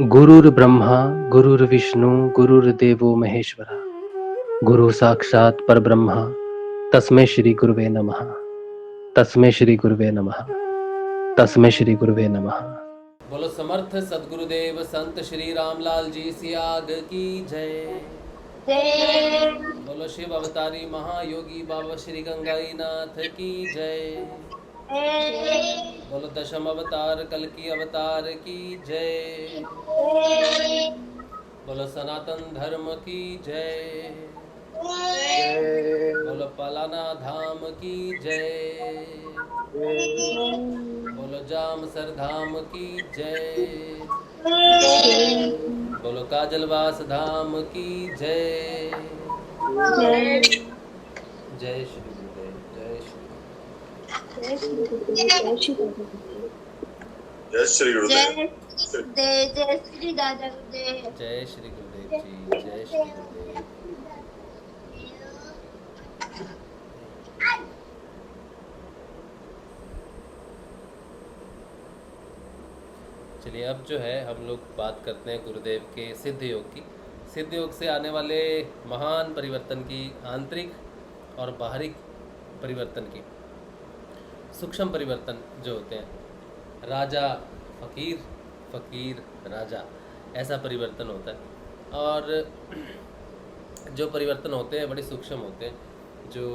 गुरुर्ब्रह्मा गुरुर्विष्णु गुरुर्देवो महेश्वरा गुरु साक्षात् परब्रह्म तस्मै श्री गुरुवे नमः। तस्मै श्री गुरुवे नमः। तस्मै श्री गुरुवे नमः। बोलो समर्थ सदगुरुदेव संत श्री रामलाल जी सियाग की जय। बोलो शिव अवतारी महायोगी बाबा श्री गंगाई नाथ की जय। बोलो दशम अवतार कल की अवतार की जय। बोलो सनातन धर्म की जय। बोलो पलाना धाम की जय। बोलो जाम सर धाम की जय। बोलो काजलवास धाम की जय। जय श्री गुरुदेव जय श्री जय श्री गुरुदेव। जय श्री दादा गुरुदेव। जय श्री गुरुदेव जी जय श्री गुरुदेव। चलिए अब जो है हम लोग बात करते हैं गुरुदेव के सिद्ध योग की। सिद्ध योग से आने वाले महान परिवर्तन की, आंतरिक और बाहरी परिवर्तन की, सूक्ष्म परिवर्तन जो होते हैं, राजा फकीर, फकीर राजा, ऐसा परिवर्तन होता है। और जो परिवर्तन होते हैं बड़े सूक्ष्म होते हैं, जो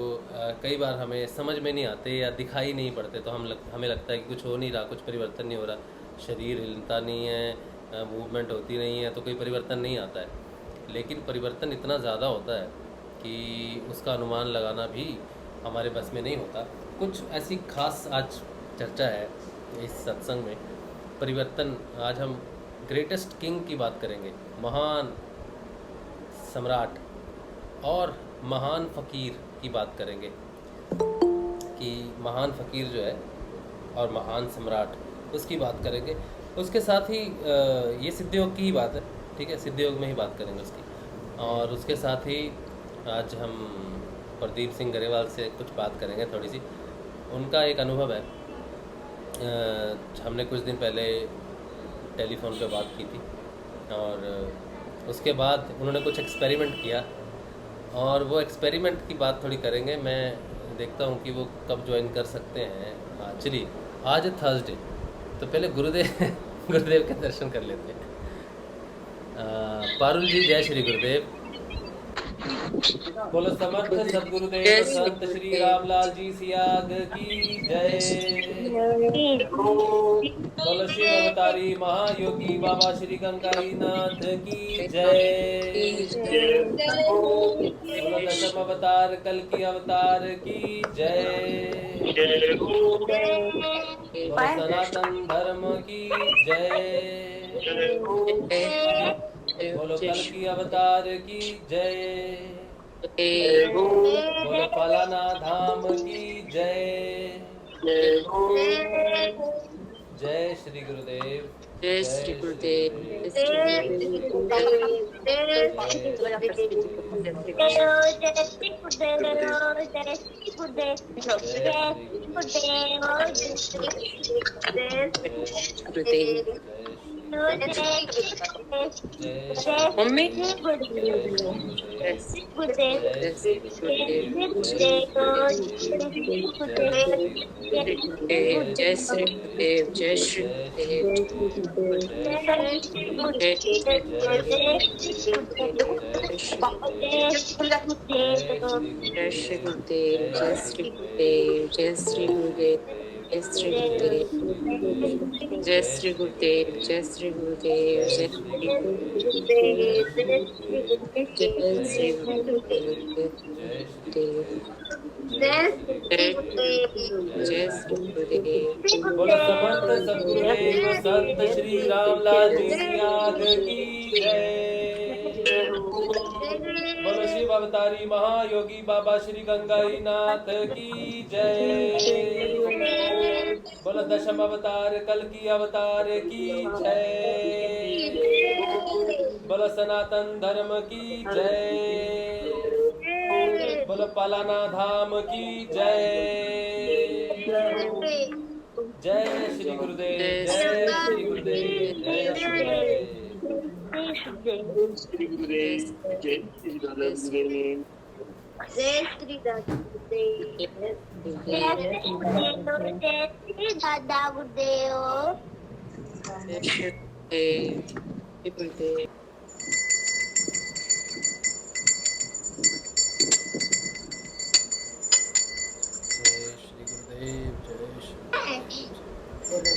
कई बार हमें समझ में नहीं आते या दिखाई नहीं पड़ते, तो हमें लगता है कि कुछ हो नहीं रहा, कुछ परिवर्तन नहीं हो रहा, शरीर हिलता नहीं है, मूवमेंट होती नहीं है, तो कोई परिवर्तन नहीं आता है। लेकिन परिवर्तन इतना ज़्यादा होता है कि उसका अनुमान लगाना भी हमारे बस में नहीं होता। कुछ ऐसी खास आज चर्चा है इस सत्संग में। परिवर्तन, आज हम ग्रेटेस्ट किंग की बात करेंगे, महान सम्राट और महान फ़कीर की बात करेंगे कि महान फ़कीर जो है और महान सम्राट, उसकी बात करेंगे। उसके साथ ही ये सिद्ध योग की ही बात है, ठीक है, सिद्ध योग में ही बात करेंगे उसकी। और उसके साथ ही आज हम प्रदीप सिंह गरेवाल से कुछ बात करेंगे थोड़ी सी। उनका एक अनुभव है, हमने कुछ दिन पहले टेलीफोन पे बात की थी और उसके बाद उन्होंने कुछ एक्सपेरिमेंट किया और वो एक्सपेरिमेंट की बात थोड़ी करेंगे। मैं देखता हूँ कि वो कब ज्वाइन कर सकते हैं। चलिए, आज है थर्सडे, तो पहले गुरुदेव गुरुदेव के दर्शन कर लेते हैं। पारुल जी जय श्री गुरुदेव। बोलो समर्थ सदगुरुदेव संत श्री रामलाल जी सियाग की जय। बोलो शिव अवतारी महायोगी बाबा श्री गंगाई नाथ की जय। बोलो दशम अवतार कल की अवतार की जय। बोलो सनातन धर्म की जय। बोलो कल की अवतार की जय। बोलो पलाना धाम की जय। जय श्री गुरुदेव जय श्री गुरुदेव। मम्मी जय श्री गुरुदेव। जय श्री गुरुदेव। जय श्री गुरुदेव। जय श्री गुरुदेव। जय श्री गुरुदेव। जय श्री गुरुदेव। जय श्री गुरुदेव। जय श्री गुरुदेव। जय श्री जय श्री गुरुदेव। बोलो समर्थ सदगुरुदेव संत श्री रामलाल जी सियाग की जय। बोलो शिव अवतारी महायोगी बाबा श्री गंगाई नाथ की जय। बोलो दशम अवतार कल की अवतार की जय। बोलो सनातन धर्म की जय। बोलो पलाना धाम की जय। जय श्री गुरुदेव। जय श्री गुरुदेव। जय श्री गुरुदेव। गुरुदेव श्री गुरुदेव जय श्री दादा गुरुदेव जय श्री दादा गुरुदेव जय श्री दादा गुरुदेव जय श्री गुरुदेव।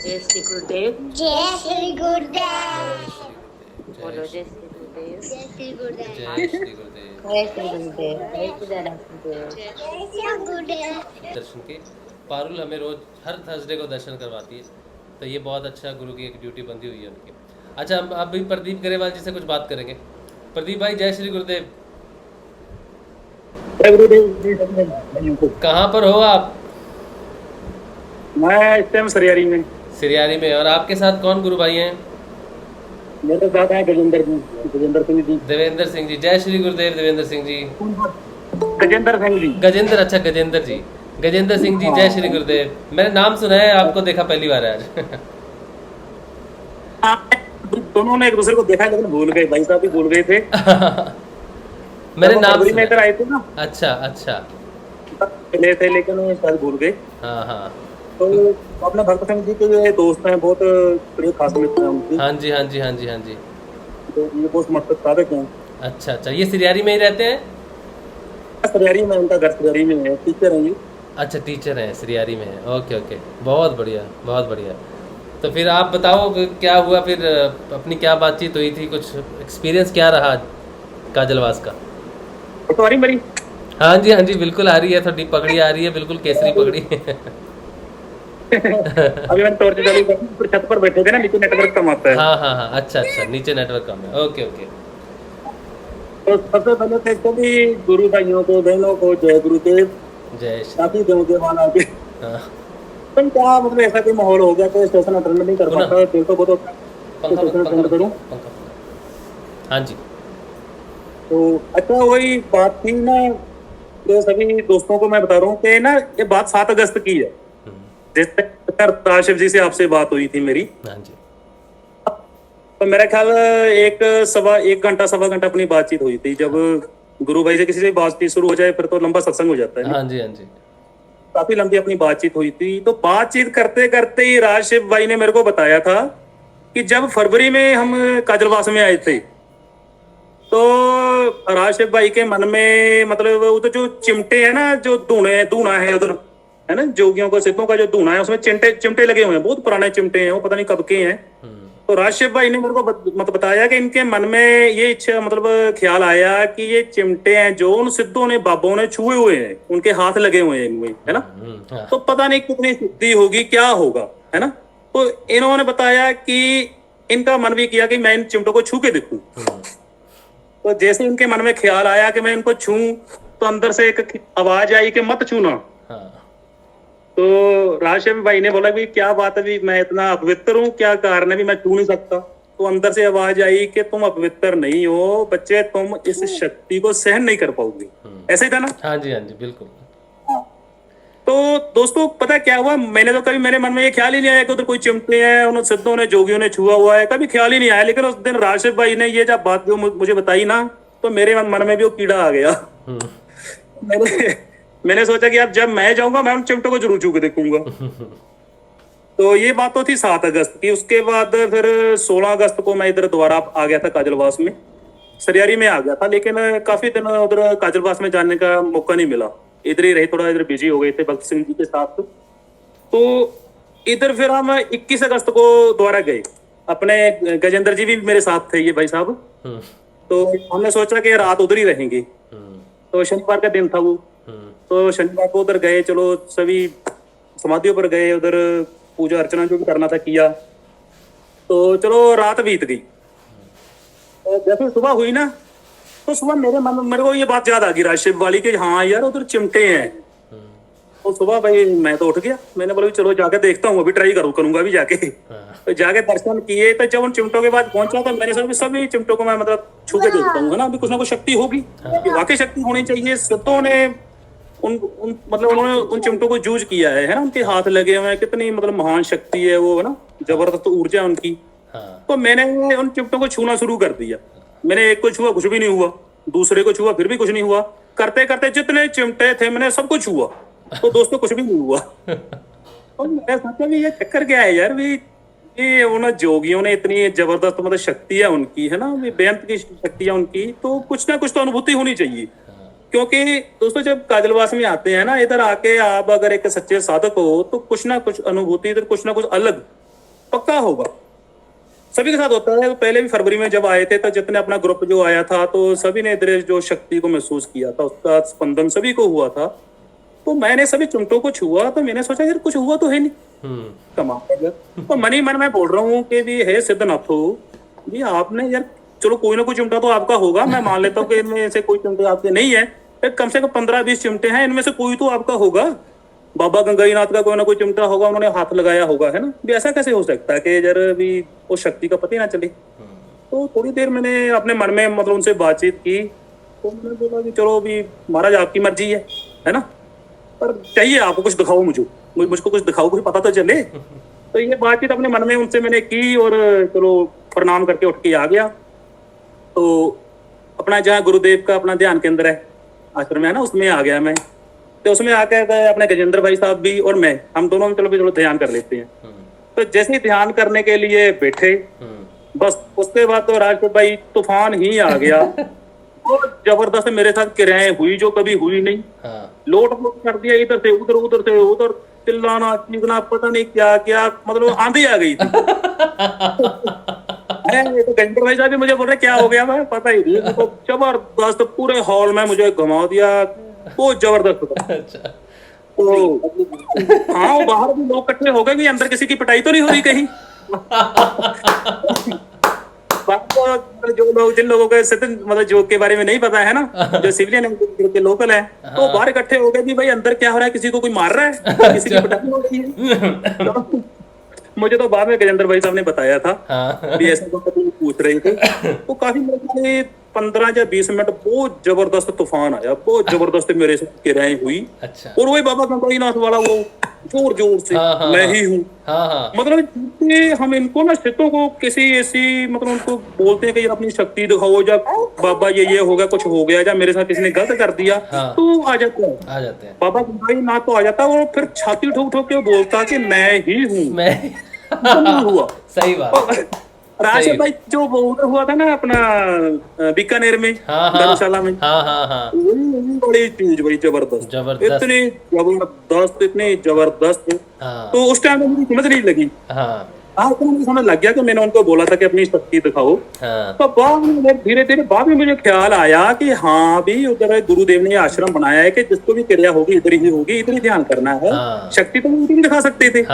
जय श्री गुरुदेव जय श्री बोलो जय श्री गुरुदेव। जय श्री गुरुदेव जय श्री गुरुदेव जय श्री गुरुदेव जय श्री दादा गुरुदेव जय श्री गुरुदेव दर्शन के पारुल हमें रोज हर थर्सडे को दर्शन करवाती है, तो ये बहुत अच्छा गुरु की एक ड्यूटी बंदी हुई है उनकी। अच्छा, हम अभी प्रदीप गरेवाल जी से कुछ बात करेंगे। प्रदीप भाई जय श्री गुरुदेव। कहाँ पर हो आप? मैं इस टाइम सरियारी में। सिरियारी में। और आपके साथ कौन गुरु भाई हैं? मेरे साथ है गजेंद्र सिंह जी। देवेंद्र सिंह जी। जय श्री गुरुदेव देवेंद्र सिंह जी। गजेंद्र सिंह जी। गजेंद्र, अच्छा गजेंद्र जी। गजेंद्र सिंह जी जय श्री गुरुदेव। मैंने नाम सुना है, आपको देखा पहली बार आज। दोनों ने एक दूसरे को देखा लेकिन भूल गए, भाई साहब भी भूल गए थे। मैंने नाम में इधर आए थे ना। अच्छा अच्छा। मिले थे लेकिन वो शायद भूल गए। हाँ हाँ। तो अपने भक्त सिंह जी के दोस्त हैं, बहुत प्रिय खास मित्र हैं उनकी। हाँ जी हाँ जी हाँ जी हाँ जी। तो ये बहुत मकसद साधक हैं। अच्छा अच्छा, ये सिरियारी में ही रहते हैं? सरियारी में, उनका घर सरियारी में है, टीचर हैं ये। अच्छा, टीचर हैं, सिरियारी में है। ओके ओके, बहुत बढ़िया बहुत बढ़िया। तो फिर आप बताओ क्या हुआ फिर, अपनी क्या बातचीत हुई थी, कुछ एक्सपीरियंस क्या रहा काजलवास का? तो आ रही मेरी? हाँ जी हाँ जी, बिल्कुल आ रही है, थोड़ी पगड़ी आ रही है, बिल्कुल केसरी पगड़ी। अभी मैंने टॉर्च चालू कर दी, छत पर बैठे थे ना, नीचे नेटवर्क कम आता है। हाँ हाँ हाँ, अच्छा अच्छा, नीचे नेटवर्क कम है। Okay okay. तो सबसे पहले तो सभी गुरु भाइयों को, बहनों को जय गुरुदेव। जय श्री। काफी देवदेवान आके हाँ। तो क्या मतलब ऐसा कोई माहौल हो गया तो स्टेशन अटेंड नहीं कर पाता, दिल तो बहुत होता है पंखा स्टेशन अटेंड करूं। हाँ जी। तो अच्छा, वही बात थी ना, तो सभी दोस्तों को मैं बता रहा हूँ कि ना ये बात 7 अगस्त की है, जिससे शिव जी से आपसे बात हुई थी मेरी। हाँ जी। तो मेरा ख्याल एक घंटा सवा घंटा अपनी बातचीत हुई थी। जब गुरु भाई से किसी से बातचीत शुरू हो जाए फिर तो लंबा सत्संग हो जाता है। हाँ जी हाँ जी। काफी लंबी अपनी बातचीत हुई थी। तो बातचीत करते करते ही राजशिव भाई ने मेरे को बताया था कि जब फरवरी में हम काजलवास में आए थे तो राजशिव भाई के मन में, मतलब वो तो जो चिमटे है ना, जो धूना है उधर है ना, जोगियों को, सिद्धों का जो धूना है उसमें चिमटे लगे हुए हैं, बहुत पुराने चिमटे हैं, वो पता नहीं कब के हैं। तो राजशिव भाई ने मेरे को बताया कि इनके मन में ये इच्छा, मतलब ख्याल आया कि ये चिमटे हैं जो उन सिद्धों ने, बाबों ने छुए हुए हैं, उनके हाथ लगे हुए हैं इनमें, है ना। हाँ। तो पता नहीं कितनी सिद्धि होगी, क्या होगा, है ना। तो इन्होंने बताया कि इनका मन भी किया कि मैं इन चिमटों को छू के देखूं। तो जैसे इनके मन में ख्याल आया कि मैं इनको छूं, तो अंदर से एक आवाज आई कि मत छूना। तो राजशिव भाई ने बोला भी क्या बात है, भी मैं इतना अपवित्र हूँ, क्या कारण है भी मैं छू नहीं सकता। तो अंदर से आवाज आई कि तुम अपवित्र नहीं हो बच्चे, तुम इस शक्ति को सहन नहीं कर पाओगे। ऐसे ही था ना? हाँ जी हाँ जी, बिल्कुल। तो दोस्तों पता क्या हुआ, मैंने तो कभी, मेरे मन में ये ख्याल ही नहीं आया कि उधर कोई चिमटे हैं, उन सिद्धों ने, जोगियों ने छुआ हुआ है, कभी ख्याल ही नहीं आया। लेकिन उस दिन राजशिव भाई ने ये जब बात जो मुझे बताई ना, तो मेरे मन में भी वो कीड़ा आ गया। मैंने सोचा कि अब जब मैं जाऊंगा मैं उन चिमटों को जरूर छू के देखूंगा। तो ये बात तो थी 7 अगस्त की। उसके बाद फिर 16 अगस्त को मैं इधर दोबारा आ गया था काजलवास में, सरियारी में आ गया था। लेकिन काफी दिन उधर काजलवास में जाने का मौका नहीं मिला, इधर ही रहे, थोड़ा इधर बिजी हो गए थे भक्त सिंह जी के साथ। तो इधर फिर हम 21 अगस्त को दोबारा गए, अपने गजेंद्र जी भी मेरे साथ थे, ये भाई साहब। तो हमने सोचा कि रात उधर ही रहेंगे। तो शनिवार का दिन था वो, तो शनिवार को उधर गए, चलो सभी समाधियों पर गए, उधर पूजा अर्चना जो भी करना था किया। तो चलो रात बीत गई। तो जैसे सुबह हुई ना, तो सुबह मेरे को ये बात याद आ गई राजशिव वाली कि हाँ यार उधर चिमटे हैं। तो सुबह भाई मैं तो उठ गया, मैंने बोला चलो जाके देखता हूँ, अभी ट्राई करूंगा अभी जाके। तो जाके दर्शन किए। तो जब उन चिमटों के बाद पहुंचा तो मैंने सोचा सभी चिमटों को मैं मतलब छू के देखता हूँ, है ना, अभी कुछ ना कुछ शक्ति होगी, वाकई शक्ति होनी चाहिए। सिद्धों ने मतलब उन्होंने उन चिमटों को यूज किया है ना, उनके हाथ लगे हुए हैं, कितनी मतलब महान शक्ति है वो, है ना, जबरदस्त ऊर्जा उनकी। हाँ तो मैंने उन चिमटों को छूना शुरू कर दिया। मैंने एक को छुआ, कुछ भी नहीं हुआ, दूसरे को छुआ, फिर भी कुछ नहीं हुआ, करते करते जितने चिमटे थे मैंने सबको छुआ, तो दोस्तों कुछ भी नहीं हुआ। और मैं सोचा भी ये चक्कर क्या है यार, भी ये उन जोगियों ने इतनी जबरदस्त मतलब शक्ति है उनकी, है ना, बेअंत की शक्ति है उनकी, तो कुछ ना कुछ तो अनुभूति होनी चाहिए। क्योंकि दोस्तों जब काजलवास में आते हैं ना, इधर आके आप अगर एक सच्चे साधक हो तो कुछ ना कुछ अनुभूति, इधर कुछ ना कुछ अलग पक्का होगा। सभी के साथ होता है। पहले भी फरवरी में जब आए थे तो जितने अपना ग्रुप जो आया था तो सभी ने इधर जो शक्ति को महसूस किया था, उसका स्पंदन सभी को हुआ था। तो मैंने सभी चिमटों को छुआ तो मैंने सोचा यार कुछ हुआ तो है नहीं, कमाल है। तो मन ही मन मैं बोल रहा हूँ कि भी है सिद्धनाथो, ये आपने यार चलो कोई ना कोई चिमटा तो आपका होगा, मैं मान लेता हूँ कि इनमें से कोई चिमटे आपके नहीं है, कम से कम 15-20 चिमटे हैं, इनमें से कोई तो आपका होगा। बाबा गंगाईनाथ का कोई ना कोई चिमटा होगा, उन्होंने हाथ लगाया होगा, है ना। भी ऐसा कैसे हो सकता है कि जरा भी वो शक्ति का पता ही ना चले। तो थोड़ी देर मैंने अपने मन में मतलब उनसे बातचीत की, तो मैंने बोला कि चलो भी महाराज आपकी मर्जी है ना, पर चाहिए आपको कुछ दिखाओ, मुझको कुछ दिखाओ, कुछ पता तो चले। तो ये बातचीत अपने मन में उनसे मैंने की और चलो प्रणाम करके उठ के आ गया। तो अपना जहाँ गुरुदेव का अपना ध्यान केंद्र है, आश्रम है ना, उसमें आ गया मैं। तो उसमें आकर अपने गजेंद्र भाई साहब भी और मैं, हम दोनों चलो ध्यान कर लेते हैं। तो जैसे ही ध्यान करने के लिए बैठे, बस उसके बाद तो राजपूत भाई तूफान ही आ गया। तो जबरदस्त मेरे साथ क्रियाएं हुई जो कभी हुई नहीं। लोट कर दिया इधर से उधर, उधर से उधर, चिल्लाना चीखना, पता नहीं क्या क्या, मतलब आंधी आ गई थी। तो गजेंद्र भाई साहब भी मुझे बोल रहे क्या हो गया, मैं पता ही नहीं। तो जबरदस्त पूरे हॉल में मुझे घुमा दिया, वो जबरदस्त था। तो हाँ, वो बाहर भी लोग इकट्ठे हो गए कि अंदर किसी की पिटाई तो नहीं हो रही कहीं। जो लोग, जिन लोगों के सत्य मतलब जोग के बारे में नहीं पता है ना, जो सिविलियन के लोकल है, तो बाहर इकट्ठे हो गए कि भाई अंदर क्या हो रहा है, किसी को कोई मार रहा है, किसी की पिटाई हो रही है। तो मुझे तो बाद में गजेंद्र भाई साहब ने बताया था कि ऐसा पूछ रहे थे। तो काफी 15 या 20 मिनट बहुत जबरदस्त तूफान आया, बहुत जबरदस्त मेरे से क्रियाएं हुई। अच्छा। और वही बाबा गंगाईनाथ वाला वो जोर जोर से मैं ही हूँ, मतलब हम इनको ना सिद्धों को किसी ऐसी मतलब उनको बोलते हैं कि यार अपनी शक्ति दिखाओ, जब बाबा ये हो गया, कुछ हो गया, जब मेरे साथ किसी ने गलत कर दिया तो आ जाते हैं बाबा गंगाईनाथ, तो आ जाता है और फिर छाती ठोक ठोक के बोलता कि मैं ही हूँ, मैं हुआ। सही बात। राशिद भाई जो उधर हुआ था ना अपना बीकानेर में, धर्मशाला में, बड़ी चीज, बड़ी जबरदस्त, इतनी जबरदस्त, इतनी जबरदस्त। तो उस टाइम मुझे समझ नहीं लगी। तो मुझे समझ लग गया कि मैंने उनको बोला था कि अपनी शक्ति दिखाओ। तो बाद में धीरे धीरे बाद में मुझे ख्याल आया कि हाँ भी उधर गुरुदेव ने आश्रम बनाया है कि जिसको भी क्रिया होगी इधर ही होगी, इधर ही ध्यान करना है। शक्ति तो उधर ही दिखा सकते थे,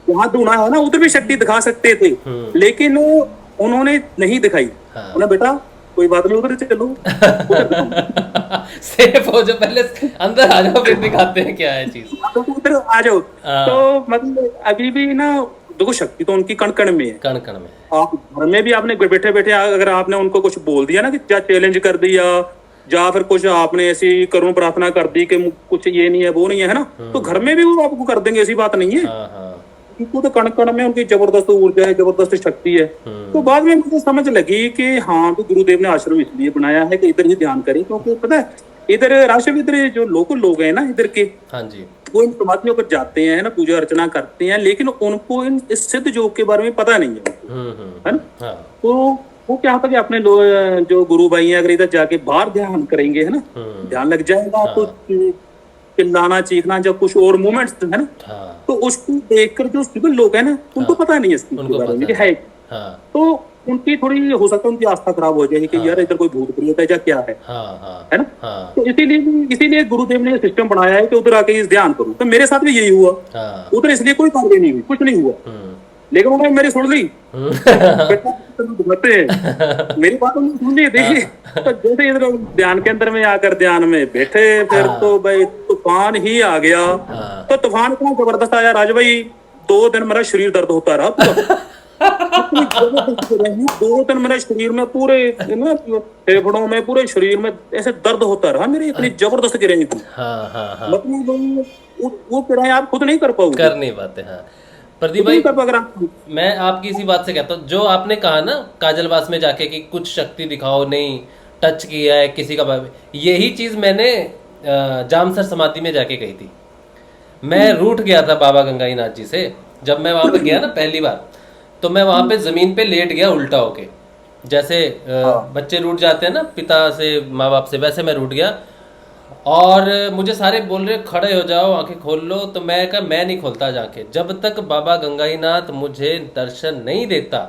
वहां दूना है ना, उधर भी शक्ति दिखा सकते थे, लेकिन उन्होंने नहीं दिखाई। उन्हें बेटा कोई बात नहीं, उधर चलो, सेफ हो जाओ, पहले अंदर आ जाओ, फिर दिखाते हैं क्या है चीज, उधर आ जाओ। तो मतलब अभी भी ना देखो शक्ति तो उनकी कण कण में है, कण कण में। आप घर में भी आपने बैठे बैठे अगर आपने उनको कुछ बोल दिया ना कि क्या चैलेंज कर दिया, या फिर कुछ आपने ऐसी करुण प्रार्थना कर दी कि कुछ ये नहीं है वो नहीं है ना, तो घर में भी वो आपको कर देंगे, ऐसी बात नहीं है। उनको तो कण कण में उनकी जबरदस्त ऊर्जा है, जबरदस्त शक्ति है। तो बाद में मुझे समझ लगी कि हाँ तो गुरुदेव ने आश्रम इसलिए बनाया है कि इधर ही ध्यान करें, क्योंकि पता है इधर राष्ट्र इधर जो लोकल लोग हैं ना इधर के, वो इन समाधियों पर जाते हैं ना, पूजा अर्चना करते हैं, लेकिन उनको इस सिद्ध योग के बारे में पता नहीं है ना। तो वो क्या होता है कि अपने लोग जो गुरु भाई हैं अगर इधर जाके बाहर ध्यान करेंगे, है ना, ध्यान लग जाएगा, तो चिल्लाना चीखना जब कुछ और मूवमेंट्स है ना, तो उसको देखकर जो सिविल लोग हैं ना उनको पता नहीं है इसके बारे में है। तो उनकी थोड़ी हो सकता है उनकी आस्था खराब हो जाएगी कि यार इधर कोई भूत प्रेत है या क्या है ना। तो इसीलिए गुरुदेव ने सिस्टम बनाया है कि उधर आके इस ध्यान करो। तो मेरे साथ भी यही हुआ, उधर इसलिए कोई कार्य नहीं हुई, कुछ नहीं हुआ, लेकिन उन्होंने मेरी सुन ली। मेरी बात उन्होंने सुन ली। देखिए तो जैसे इधर ध्यान के अंदर में आकर ध्यान में बैठे, फिर तो भाई तूफान ही आ गया। तो तूफान इतना जबरदस्त आया राज भाई, 2 दिन मेरा शरीर दर्द होता रहा पूरा। 2 दिन मेरे शरीर में पूरे फेफड़ों में पूरे शरीर में ऐसे दर्द होता रहा मेरे, इतनी जबरदस्त क्रियाएं थी। मतलब वो क्रियाएं आप खुद नहीं कर पाओगे, कर नहीं पाते। प्रदीप भाई, तब अगर आप मैं आपकी इसी बात से कहता हूँ, जो आपने कहा ना काजलवास में जाके कि कुछ शक्ति दिखाओ, नहीं टच किया है किसी का यही चीज मैंने जामसर समाधि में जाके कही थी। मैं रूठ गया था बाबा गंगाईनाथ जी से। जब मैं वहां पे गया ना पहली बार, तो मैं वहां पे जमीन पे लेट गया उल्टा होके, जैसे बच्चे रूठ जाते हैं ना पिता से माँ बाप से, वैसे मैं रूठ गया। और मुझे सारे बोल रहे खड़े हो जाओ, आंखें खोल लो, तो मैं कहा मैं नहीं खोलता आज आंखें, जब तक बाबा गंगाईनाथ मुझे दर्शन नहीं देता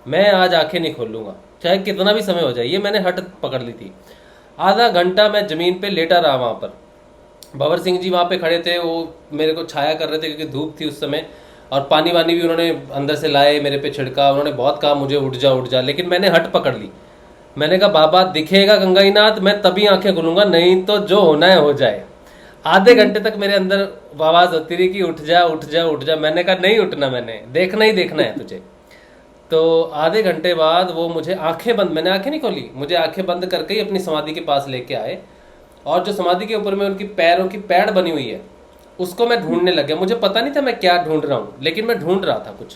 मैं आज आंखें नहीं खोलूंगा, चाहे कितना भी समय हो जाए। ये मैंने हट पकड़ ली थी। आधा घंटा मैं जमीन पे लेटा रहा वहां पर। भंवर सिंह जी वहां पे खड़े थे, वो मेरे को छाया कर रहे थे क्योंकि धूप थी उस समय, और पानी वानी भी उन्होंने अंदर से लाए, मेरे पे छिड़का, उन्होंने बहुत कहा मुझे उठ जा, लेकिन मैंने हट पकड़ ली। मैंने कहा बाबा दिखेगा गंगाईनाथ मैं तभी आंखें खोलूंगा, नहीं तो जो होना है हो जाए। आधे घंटे तक मेरे अंदर आवाज होती रही कि उठ जा उठ जा उठ जा। मैंने कहा नहीं उठना, मैंने देखना ही देखना है तुझे। तो आधे घंटे बाद वो मुझे आंखें बंद, मैंने आंखें नहीं खोली, मुझे आंखें बंद करके ही अपनी समाधि के पास लेके आए, और जो समाधि के ऊपर में उनकी पैरों की पैड़ बनी हुई है उसको मैं ढूंढने लग गया। मुझे पता नहीं था मैं क्या ढूंढ रहा हूँ, लेकिन मैं ढूंढ रहा था कुछ।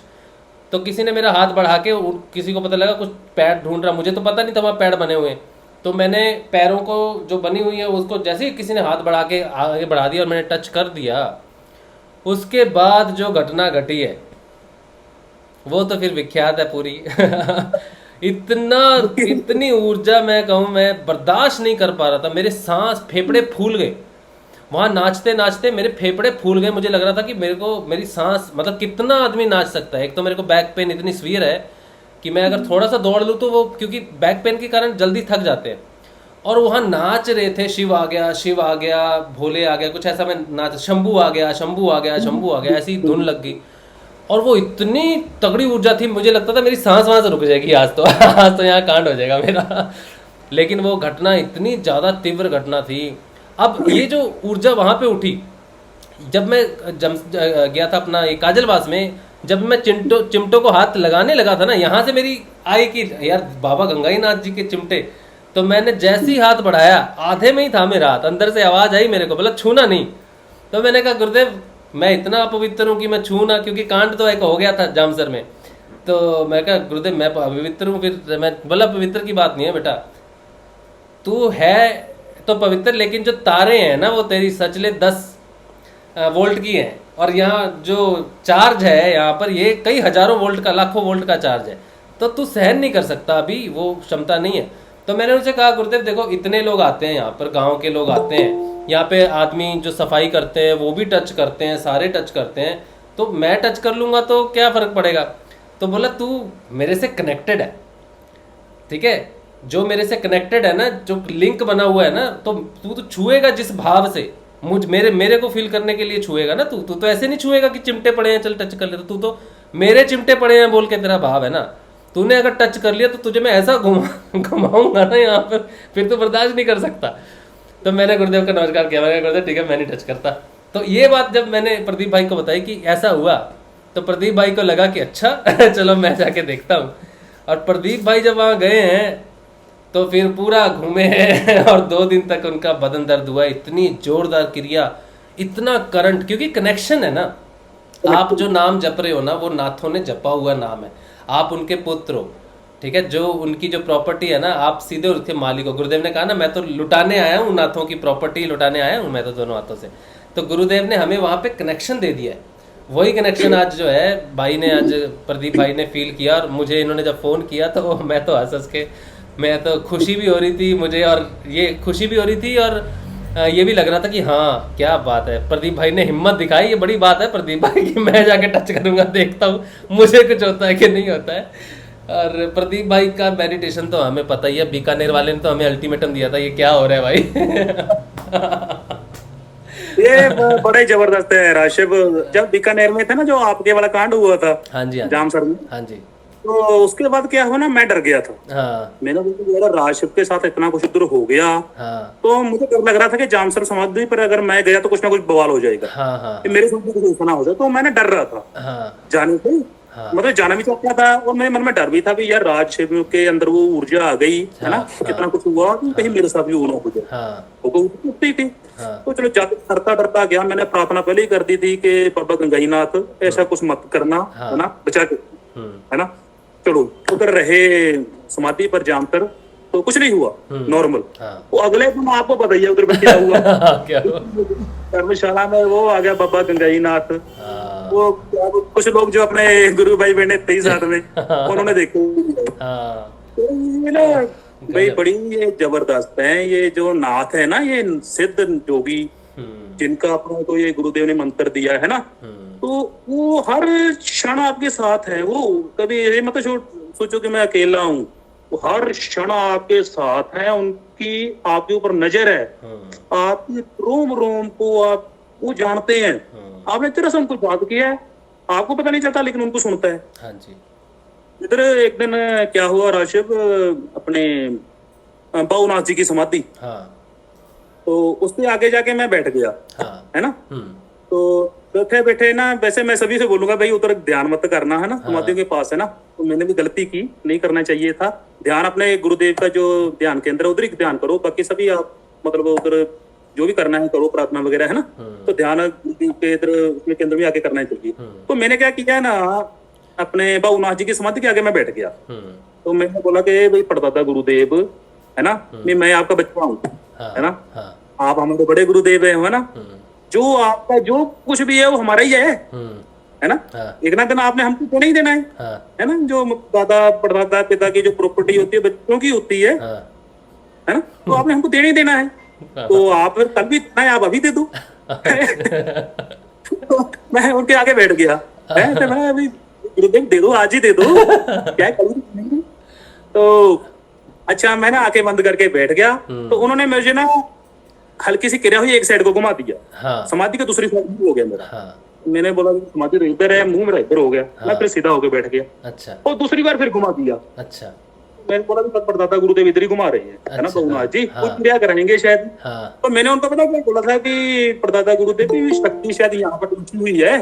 तो किसी ने मेरा हाथ बढ़ा के, किसी को पता लगा कुछ पैर ढूंढ रहा, मुझे तो पता नहीं था वहाँ पैर बने हुए हैं। तो मैंने पैरों को जो बनी हुई है उसको जैसे ही किसी ने हाथ बढ़ा के आगे बढ़ा दिया और मैंने टच कर दिया, उसके बाद जो घटना घटी है वो तो फिर विख्यात है पूरी। इतनी ऊर्जा, मैं कहूँ मैं बर्दाश्त नहीं कर पा रहा था, मेरे सांस फेफड़े फूल गए। वहां नाचते नाचते मेरे फेफड़े फूल गए। मुझे लग रहा था कि मेरे को मेरी सांस, मतलब कितना आदमी नाच सकता है। एक तो मेरे को बैक पेन इतनी सीवियर है कि मैं अगर थोड़ा सा दौड़ लूँ तो वो, क्योंकि बैक पेन के कारण जल्दी थक जाते हैं, और वहां नाच रहे थे, शिव आ गया शिव आ गया, भोले आ गया, कुछ ऐसा मैं नाच, शंभू आ गया शंभू आ गया शंभू आ गया, ऐसी धुन लग गई। और वो इतनी तगड़ी ऊर्जा थी, मुझे लगता था मेरी सांस वहां से रुक जाएगी आज तो। आज तो यहाँ कांड हो जाएगा मेरा। लेकिन वो घटना इतनी ज्यादा तीव्र घटना थी। अब ये जो ऊर्जा वहां पे उठी, जब मैं गया था अपना ये काजलवास में, जब मैं चिमटों को हाथ लगाने लगा था ना, यहाँ से मेरी आई कि यार बाबा गंगाईनाथ जी के चिमटे। तो मैंने जैसे ही हाथ बढ़ाया, आधे में ही था मेरा हाथ, अंदर से आवाज आई मेरे को, बोला छूना नहीं। तो मैंने कहा गुरुदेव मैं इतना अपवित्र हूँ कि मैं छू ना, क्योंकि कांड तो एक हो गया था जामसर में। तो मैं कहा गुरुदेव मैं अपवित्र हूँ। फिर मैं बोला पवित्र की बात नहीं है बेटा, तू है तो पवित्र, लेकिन जो तारे हैं ना वो तेरी सचले 10 वोल्ट की हैं, और यहाँ जो चार्ज है यहाँ पर ये कई हजारों वोल्ट का, लाखों वोल्ट का चार्ज है, तो तू सहन नहीं कर सकता, अभी वो क्षमता नहीं है। तो मैंने उनसे कहा गुरुदेव देखो इतने लोग आते हैं यहाँ पर, गांव के लोग आते हैं यहाँ पे, आदमी जो सफाई करते हैं वो भी टच करते हैं, सारे टच करते हैं, तो मैं टच कर लूंगा तो क्या फर्क पड़ेगा। तो बोला तू मेरे से कनेक्टेड है, ठीक है, जो मेरे से कनेक्टेड है ना, जो लिंक बना हुआ है ना, तो तू तो छुएगा जिस भाव से, मेरे को फील करने के लिए छुएगा ना। तू तो ऐसे नहीं छुएगा कि चिमटे पड़े हैं चल टच कर ले, तू तो मेरे चिमटे पड़े हैं बोल के तेरा भाव है ना। तूने अगर टच कर लिया तो तुझे मैं ऐसा घुमाऊंगा ना यहाँ पर, फिर तो बर्दाश्त नहीं कर सकता। तो मैंने गुरुदेव का नमस्कार किया, मैंने गुरुदेव ठीक है मैं नहीं टच करता। तो ये बात जब मैंने प्रदीप भाई को बताई कि ऐसा हुआ, तो प्रदीप भाई को लगा कि अच्छा चलो मैं जाके देखता हूँ। और प्रदीप भाई जब वहाँ गए हैं तो फिर पूरा घूमे हैं, और 2 दिन तक उनका बदन दर्द हुआ। इतनी जोरदार क्रिया, इतना करंट, क्योंकि कनेक्शन है ना। आप जो नाम जप रहे हो ना, वो नाथों ने जपा हुआ नाम है, आप उनके पुत्र हो, ठीक है। जो उनकी जो प्रॉपर्टी है ना, आप सीधे उनके मालिक हो। गुरुदेव ने कहा ना मैं तो लुटाने आया हूँ, नाथों की प्रॉपर्टी लुटाने आया हूँ मैं तो दोनों हाथों से। तो गुरुदेव ने हमें वहाँ पे कनेक्शन दे दिया है। वही कनेक्शन आज जो है भाई ने, आज प्रदीप भाई ने फील किया, और मुझे इन्होंने जब फोन किया तो मैं तो हंस के, मैं तो खुशी भी हो रही थी मुझे, और ये खुशी भी हो रही थी, और ये भी लग रहा था कि हाँ क्या बात है, प्रदीप भाई ने हिम्मत दिखाई, ये बड़ी बात है प्रदीप भाई की, मैं जाके टच करूंगा, देखता हूँ मुझे कुछ होता है कि नहीं होता है। और प्रदीप भाई का मेडिटेशन तो हमें पता ही है, बीकानेर वाले ने तो हमें अल्टीमेटम दिया था, ये क्या हो रहा है भाई। ये बड़ा ही जबरदस्त है राशिव। जब बीकानेर में थे ना, जो आपके वाला कांड हुआ था, हाँ जी जामसर में, हाँ जी, तो उसके बाद क्या हुआ ना, मैं डर गया था। हाँ मैंने बोला राशिव के साथ इतना कुछ उधर हो गया, हाँ तो मुझे डर लग रहा था कि जामसर समाधि पर अगर मैं गया तो कुछ ना कुछ बवाल हो जाएगा, हाँ हाँ कि मेरे साथ कुछ ऐसा ना हो जाए। तो मैंने डर रहा था हाँ जाने से। हाँ। मतलब जाना भी चाहता था और मेरे मन में डर भी था भी यार राज शिव के अंदर वो ऊर्जा आ गई है ना, हाँ, कितना कुछ हुआ तो कहीं मेरे साथ भी वो ना हो जाए। हाँ वो उठती थी हाँ तो चलो जाते डरता डरता गया। मैंने प्रार्थना पहले ही कर दी थी कि बाबा गंगाईनाथ ऐसा कुछ मत करना, हाँ। है ना, बचा के, हम्म, है ना। चलो उधर रहे समाधि पर जामतर तो कुछ नहीं हुआ, नॉर्मल। हाँ वो अगले दिन आपको बताइए उधर पे क्या हुआ। क्या हुआ? धर्मशाला में वो आ गया बाबा गंगाईनाथ। हाँ वो कुछ लोग जो अपने गुरु भाई बहने थे साथ में उन्होंने देखो हाँ तो ये ना भाई बड़ी ये जबरदस्त है। ये जो नाथ है ना, ये सिद्ध जोगी जिनका अपने को ये गुरुदेव ने मंत्र दिया है ना, तो वो हर क्षण आपके साथ है। वो कभी ये मत सोचो कि मैं अकेला हूँ, वो हर क्षण आपके साथ है। उनकी आपके ऊपर नजर है, आपके रोम रोम को आप वो जानते हैं। आपने तेरा से उनको बात किया है, आपको पता नहीं चलता लेकिन उनको सुनता है। हाँ जी इधर एक दिन क्या हुआ राशिव, अपने बाबूनाथ जी की समाधि, हाँ तो उसके आगे जाके मैं बैठ गया, हाँ है ना। तो बैठे बैठे ना, वैसे मैं सभी से बोलूंगा भाई उधर ध्यान मत करना, है ना, समाधियों के पास है ना। तो मैंने भी गलती की, नहीं करना चाहिए था ध्यान। अपने गुरुदेव का जो ध्यान केंद्र है उधर ही ध्यान करो, बाकी सभी आप मतलब उधर जो भी करना है करो, प्रार्थना वगैरह, है ना। तो ध्यान के इधर उसमें केंद्र में आके करना चाहिए। तो मैंने क्या किया ना, अपने बाबूनाथ जी की समाधि के आगे मैं बैठ गया। तो मैंने बोला कि भाई परदादा गुरुदेव, है ना, मैं आपका बच्चा हूँ, है ना, आप हमारे बड़े गुरुदेव है ना, जो आपका जो कुछ भी है वो हमारा ही है ना। एक ना दिन आपने हमको क्यों नहीं देना है ना। जो दादा परदादा पिता की जो प्रॉपर्टी होती है बच्चों की होती है ना, तो आपने हमको देना ही देना है। तो आप फिर कल भी देना है, आप अभी दे दो। तो मैं उनके आगे बैठ गया, है तो मैं अभी गुरुदेव दे दो, आज ही दे दो, क्या करूँ। तो अच्छा मैंने आंखें बंद करके बैठ गया। तो उन्होंने मुझे ना हल्की सी क्रिया हुई, एक साइड को घुमा दिया, समाधि का दूसरी साइड हो गया मेरा। मैंने बोला समाधि तो इधर है, मुंह मेरा इधर हो गया। मैं फिर सीधा होकर बैठ गया। अच्छा और दूसरी बार फिर घुमा दिया। अच्छा मैंने बोला कि परदादा गुरुदेव इधर ही घुमा रहे हैं, है ना बाबूनाथ जी, कुछ क्रिया करेंगे शायद। तो मैंने उनको पता क्या बोला था कि परदादा गुरुदेव की शक्ति शायद यहाँ पर पहुंची हुई है।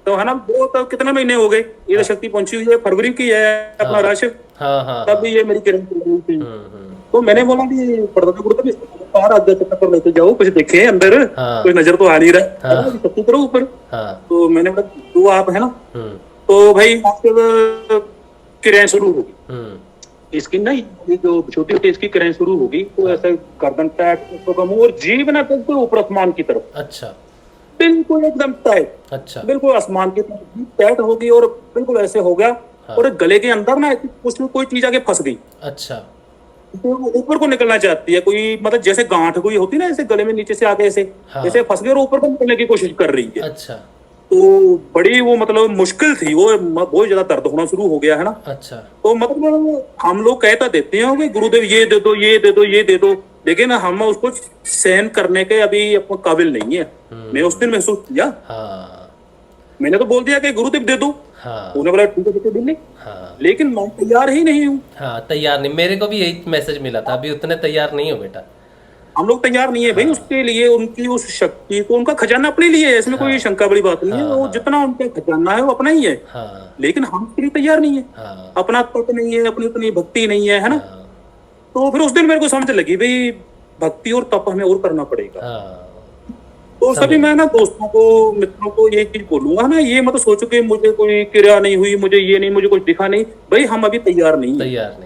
तो है ना, वो तो कितने महीने हो गए ये तो शक्ति पहुंची हुई है, फरवरी की है अपना राशि, तब ये मेरी किरण चल रही थी। तो मैंने बोला कि परदादा गुरुदेव बाहर आगे चक्कर लेके जाओ, कुछ देखे अंदर, कोई नजर तो आ नहीं रहा, शक्ति करो ऊपर। तो मैंने बोला तू आप, है ना। तो भाई किरण शुरू होगी इसकी ना, ये जो छोटी होती है इसकी किरण शुरू होगी, तो ऐसे गर्दन टाइट और जीभ ना बिल्कुल ऊपर आसमान की तरफ। अच्छा बिल्कुल एकदम टाइट, अच्छा बिल्कुल आसमान की तरफ टाइट होगी और बिल्कुल ऐसे हो गया। और गले के अंदर ना उसमें कोई चीज आगे फंस गई। अच्छा तो ऊपर को निकलना चाहती है कोई, मतलब जैसे गांठ कोई होती है ना, ऐसे गले में नीचे से आगे ऐसे ऐसे फंस गई और ऊपर को निकलने की कोशिश कर रही है। अच्छा तो बड़ी वो मतलब मुश्किल थी, वो बहुत ज्यादा दर्द होना शुरू हो गया, है ना। अच्छा तो मतलब हम लोग कहता देते हैं कि गुरुदेव ये दे दो, ये दे दो, ये दे दो, लेकिन हम उसको सहन करने के अभी अपने काबिल नहीं है। मैं उस दिन महसूस किया, मैंने तो बोल दिया कि गुरुदेव दे दो। उन्होंने बोला ठीक है दे ले, लेकिन मैं तैयार ही नहीं हूँ। तैयार नहीं, मेरे को भी यही मैसेज मिला था, अभी उतने तैयार नहीं हो बेटा। हम लोग तैयार नहीं है भाई उसके लिए, उनकी उस शक्ति को, उनका खजाना अपने लिए है, इसमें कोई शंका बड़ी बात नहीं है। वो जितना उनका खजाना है वो अपना ही है, लेकिन हम उसके लिए तैयार नहीं है। अपना तप नहीं है, अपनी उतनी भक्ति नहीं है, है ना। तो फिर उस दिन मेरे को समझ लगी भाई भक्ति और तप हमें और करना पड़ेगा। तो सभी मैं ना दोस्तों को, मित्रों को ये चीज बोलूंगा ना, ये मत सोचो कि मुझे कोई क्रिया नहीं हुई, मुझे ये नहीं, मुझे कुछ दिखा नहीं, भाई हम अभी तैयार नहीं है। हम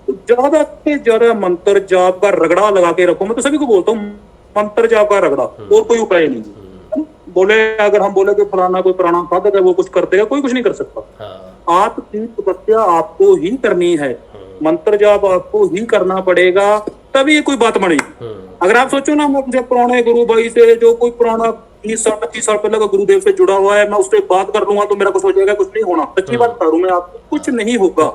लोग ज्यादा से ज्यादा मंत्र जाप का रगड़ा लगा के रखो। मैं तो सभी को बोलता हूँ मंत्र जाप का रगड़ा, और कोई उपाय नहीं है। बोले अगर हम बोले कि फलाना कोई प्राणायाम साधक है वो कुछ कर देगा, कोई कुछ नहीं कर सकता। आपकी तपस्या आपको ही करनी है, मंत्र जाप आपको ही करना पड़ेगा, तभी ये कोई बात बनेगी। अगर आप सोचो ना, मैं मुझे पुराने गुरु भाई से जो कोई पुराना 20 साल 25 साल पहले का गुरुदेव से जुड़ा हुआ है, मैं उससे बात कर लूंगा तो मेरा कुछ हो जाएगा, कुछ नहीं होना। सच्ची बात करूं मैं आपको, कुछ नहीं होगा।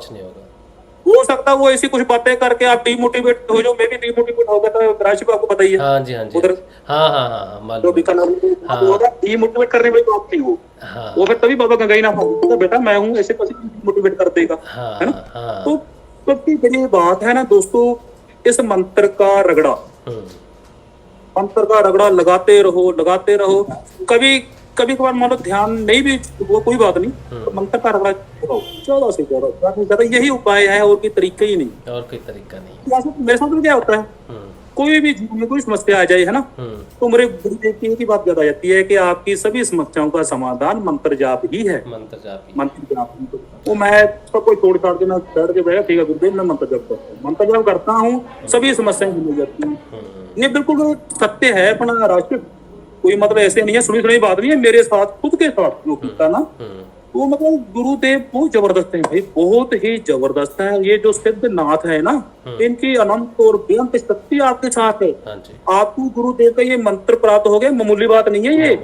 हो सकता है वो ऐसी कुछ बातें करके आप डिमोटिवेट हो जाओ। मैं भी डिमोटिवेट हो गया था, राशि को आपको बताइए। हाँ जी, हाँ जी, उधर डिमोटिवेट करने वाली बात थी वो फिर तभी बाबा गंगाईनाथ तो बेटा मैं हूँ, ऐसे कैसे डिमोटिवेट कर देगा, है ना। तो सबकी बड़ी बात है ना दोस्तों, इस मंत्र का रगड़ा, मंत्र का रगड़ा लगाते रहो, लगाते रहो। कभी कभी कभार मान लो ध्यान नहीं भी, वो कोई बात नहीं, तो मंत्र का रगड़ा करो, ज्यादा से ज्यादा यही उपाय है, और कोई तरीका ही नहीं। और कोई तरीका नहीं। मेरे साथ में क्या होता है, कोई भी जीवन में कोई समस्या आ जाए है ना, तो मेरे गुरुदेव की एक ही बात याद आ जाती है कि आपकी सभी समस्याओं का समाधान मंत्र जाप ही है। मंत्र जाप ही। मंत्र जाप ही। तो मैं सब कोई छोड़ छाड़ के मैं बैठ के बैठा, ठीक है गुरुदेव मैं मंत्र जाप करता हूँ, मंत्र जाप करता हूँ, सभी समस्याएं मिल जाती हैं। ये बिल्कुल सत्य है अपना राष्ट्र, कोई मतलब ऐसे नहीं है, सुनी सुनी बात नहीं है, मेरे साथ खुद के साथ जो किया ना, वो मतलब गुरुदेव बहुत जबरदस्त है भाई, बहुत ही जबरदस्त है। ये जो सिद्ध नाथ है ना, इनकी अनंत और बेअंत शक्ति आपके साथ है। हाँ जी। आपको गुरुदेव का ये मंत्र प्राप्त हो गया, मामूली बात नहीं है ये।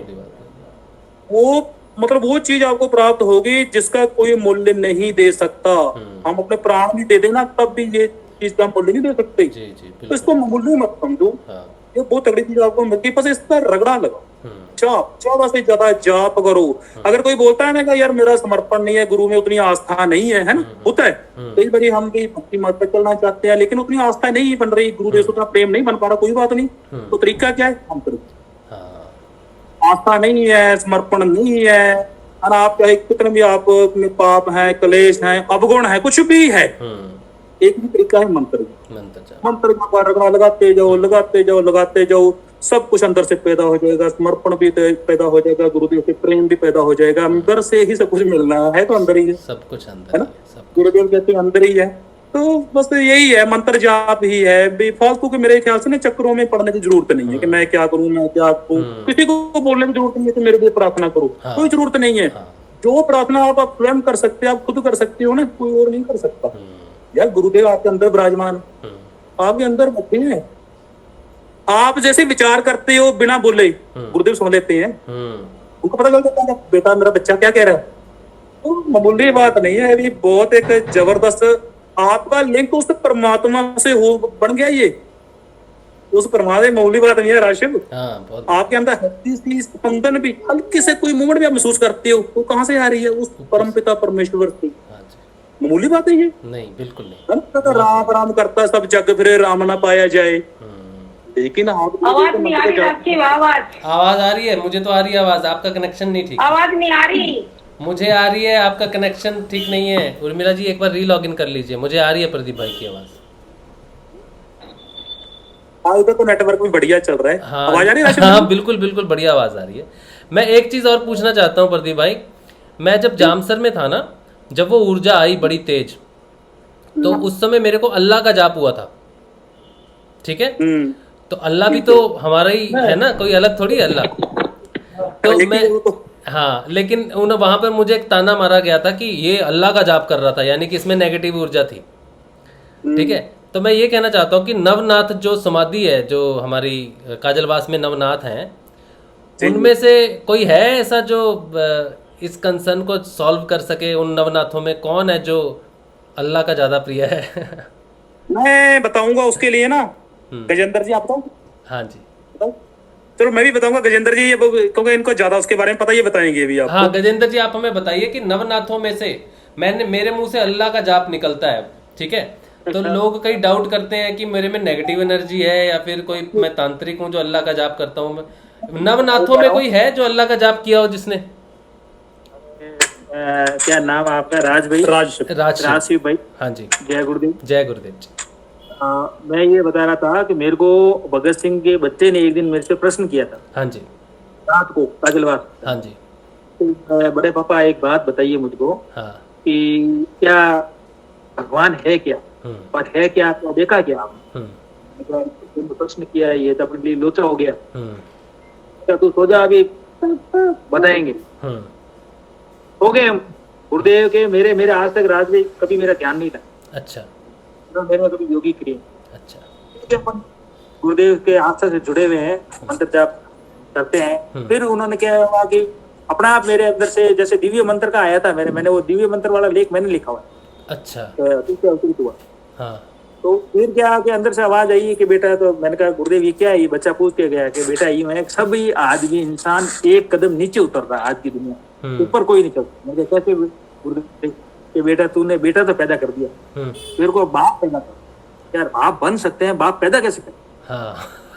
वो मतलब वो चीज आपको प्राप्त होगी जिसका कोई मूल्य नहीं दे सकता। हम अपने प्राण भी दे देना तब भी ये चीज का मूल्य नहीं दे सकते। जी जी तो इसको मामूली मत समझो, हाँ। ये बहुत तगड़ी चीज आपको मिलती है, बस इसका रगड़ा लगाओ, जाप ज्यादा से ज्यादा जाप करो। अगर कोई बोलता है ना कि यार मेरा समर्पण नहीं है, गुरु में उतनी आस्था नहीं है ना, होता है कई बार हम भी भक्ति मार्ग पर चलना चाहते हैं लेकिन उतनी आस्था नहीं बन रही, गुरुदेव से उतना प्रेम नहीं बन पा रहा, कोई बात नहीं। तो तरीका क्या है, हम करो। आस्था नहीं है, समर्पण नहीं है, आप चाहे कितने भी आप में पाप है, क्लेश है, अवगुण है, कुछ भी है, एक ही तरीका है मंत्र। मंत्र का रगड़ा लगाते जाओ, लगाते जाओ, लगाते जाओ, सब कुछ अंदर से पैदा हो जाएगा, समर्पण भी पैदा हो जाएगा, गुरुदेव से प्रेम भी पैदा हो जाएगा। अंदर से ही सब कुछ मिलना है, तो अंदर ही है, सब कुछ अंदर है ना, गुरुदेव कहते हैं अंदर ही है। तो बस यही है, मंत्र जाप ही है। बेफालतू के मेरे ख्याल से ना चक्रों में पड़ने की जरूरत नहीं है कि मैं क्या करूं, मैं क्या करूं, किसी को बोलने की जरूरत नहीं है कि मेरे लिए प्रार्थना करो, कोई जरूरत नहीं है। जो प्रार्थना आप स्वयं कर सकते हैं, आप खुद कर सकते हो ना, कोई और नहीं कर सकता। यार गुरुदेव आपके अंदर विराजमान, आपके अंदर बैठे हैं, आप जैसे विचार करते हो बिना बोले गुरुदेव सुन लेते हैं, उनको पता चल जाता है बेटा मेरा बच्चा क्या कह रहा है। तो मामूली बात नहीं है, ये बहुत एक जबरदस्त आपका लिंक उस परमात्मा से हो बन गया। ये उस परमात्मा मामूली बात नहीं है राशिद। आपके अंदर हल्की सी स्पंदन भी, हल्की से कोई मूवमेंट भी आप महसूस करते हो, वो कहाँ से आ रही है, उस परम पिता परमेश्वर से। मामूली बात है ये नहीं, बिल्कुल नहीं। तो राम राम करता सब जग फिर राम ना पाया जाए, लेकिन आवाज नहीं आ रही आपकी, आवाज आ रही है, मुझे तो आ रही है आवाज, आपका कनेक्शन नहीं ठीक, आवाज नहीं आ रही, मुझे आ रही है, आपका कनेक्शन ठीक नहीं है। उर्मिला जी एक बार री-लॉग इन कर लीजिए, मुझे आ रही है प्रदीप भाई की आवाज। इधर तो नेटवर्क भी बढ़िया चल रहा है। हाँ, आवाज आ रही है? हाँ बिल्कुल बिल्कुल बढ़िया आवाज आ रही है। मैं एक चीज और पूछना चाहता हूँ प्रदीप भाई, मैं जब जामसर में था ना, जब वो ऊर्जा आई बड़ी तेज, तो उस समय मेरे को अल्लाह का जाप हुआ था, ठीक है। तो अल्लाह भी तो हमारा ही है ना, कोई अलग थोड़ी है अल्लाह। तो मैं हाँ, लेकिन वहां पर मुझे एक ताना मारा गया था कि ये अल्लाह का जाप कर रहा था, यानी कि इसमें नेगेटिव ऊर्जा थी, ठीक है। तो मैं ये कहना चाहता हूँ कि नवनाथ जो समाधि है, जो हमारी काजलवास में नवनाथ हैं, उनमें से कोई है ऐसा जो इस कंसर्न को सॉल्व कर सके? उन नवनाथों में कौन है जो अल्लाह का ज्यादा प्रिय है? मैं बताऊंगा उसके लिए ना, गजेंद्र जी आप बताओ। हाँ जी चलो मैं भी बताऊंगा गजेंद्र जी, क्योंकि इनको ज्यादा उसके बारे में पता, ये बताएंगे अभी आप। हाँ गजेंद्र जी आप हमें बताइए कि नवनाथों में से मेरे मुंह से अल्लाह का जाप निकलता है, ठीक है, तो लोग कई डाउट करते हैं कि मेरे में नेगेटिव एनर्जी है या फिर कोई मैं तांत्रिक हूँ जो अल्लाह का जाप करता हूँ। नवनाथों में कोई है जो अल्लाह का जाप किया हो जिसने? क्या नाम आपका? राज भाई? राजशिव भाई। हाँ जी, जय गुरुदेव। जय गुरुदेव जी। मैं ये बता रहा था कि मेरे को भगत सिंह के बच्चे ने एक दिन मेरे से प्रश्न किया था। हाँ जी। रात को काजलवास। हाँ जी। तो बड़े पापा एक बात बताइए मुझको, हाँ, कि क्या भगवान है क्या, और है क्या, तो देखा क्या आपने? प्रश्न किया है, ये तो अपने लिए लोचा हो गया। क्या तू सो जा, अभी बताएंगे। हो गए हम गुरुदेव के, मेरे आज तक राज में कभी मेरा ध्यान नहीं था। अच्छा। तो मेरे में कभी योगी क्रिया। अच्छा। गुरुदेव के आस्था से जुड़े हुए हैं, मंत्र जाप करते हैं। फिर उन्होंने क्या हुआ कि अपना आप मेरे अंदर से जैसे दिव्य मंत्र का आया था, मैंने वो दिव्य मंत्र वाला लेख मैंने लिखा हुआ। अच्छा। हुआ। हाँ। तो फिर क्या कि अंदर से आवाज आई कि बेटा, तो मैंने कहा गुरुदेव ये क्या है? ये बच्चा पूछ के गया कि बेटा ये है सभी आदमी इंसान एक कदम नीचे उतर रहा है आज की दुनिया, ऊपर कोई नहीं चलता। मैं कैसे गुरुदेव कि बेटा तूने बेटा तो पैदा कर दिया, फिर को बाप पैदा कर, यार बाप बन सकते हैं, बाप पैदा कैसे कर? हाँ।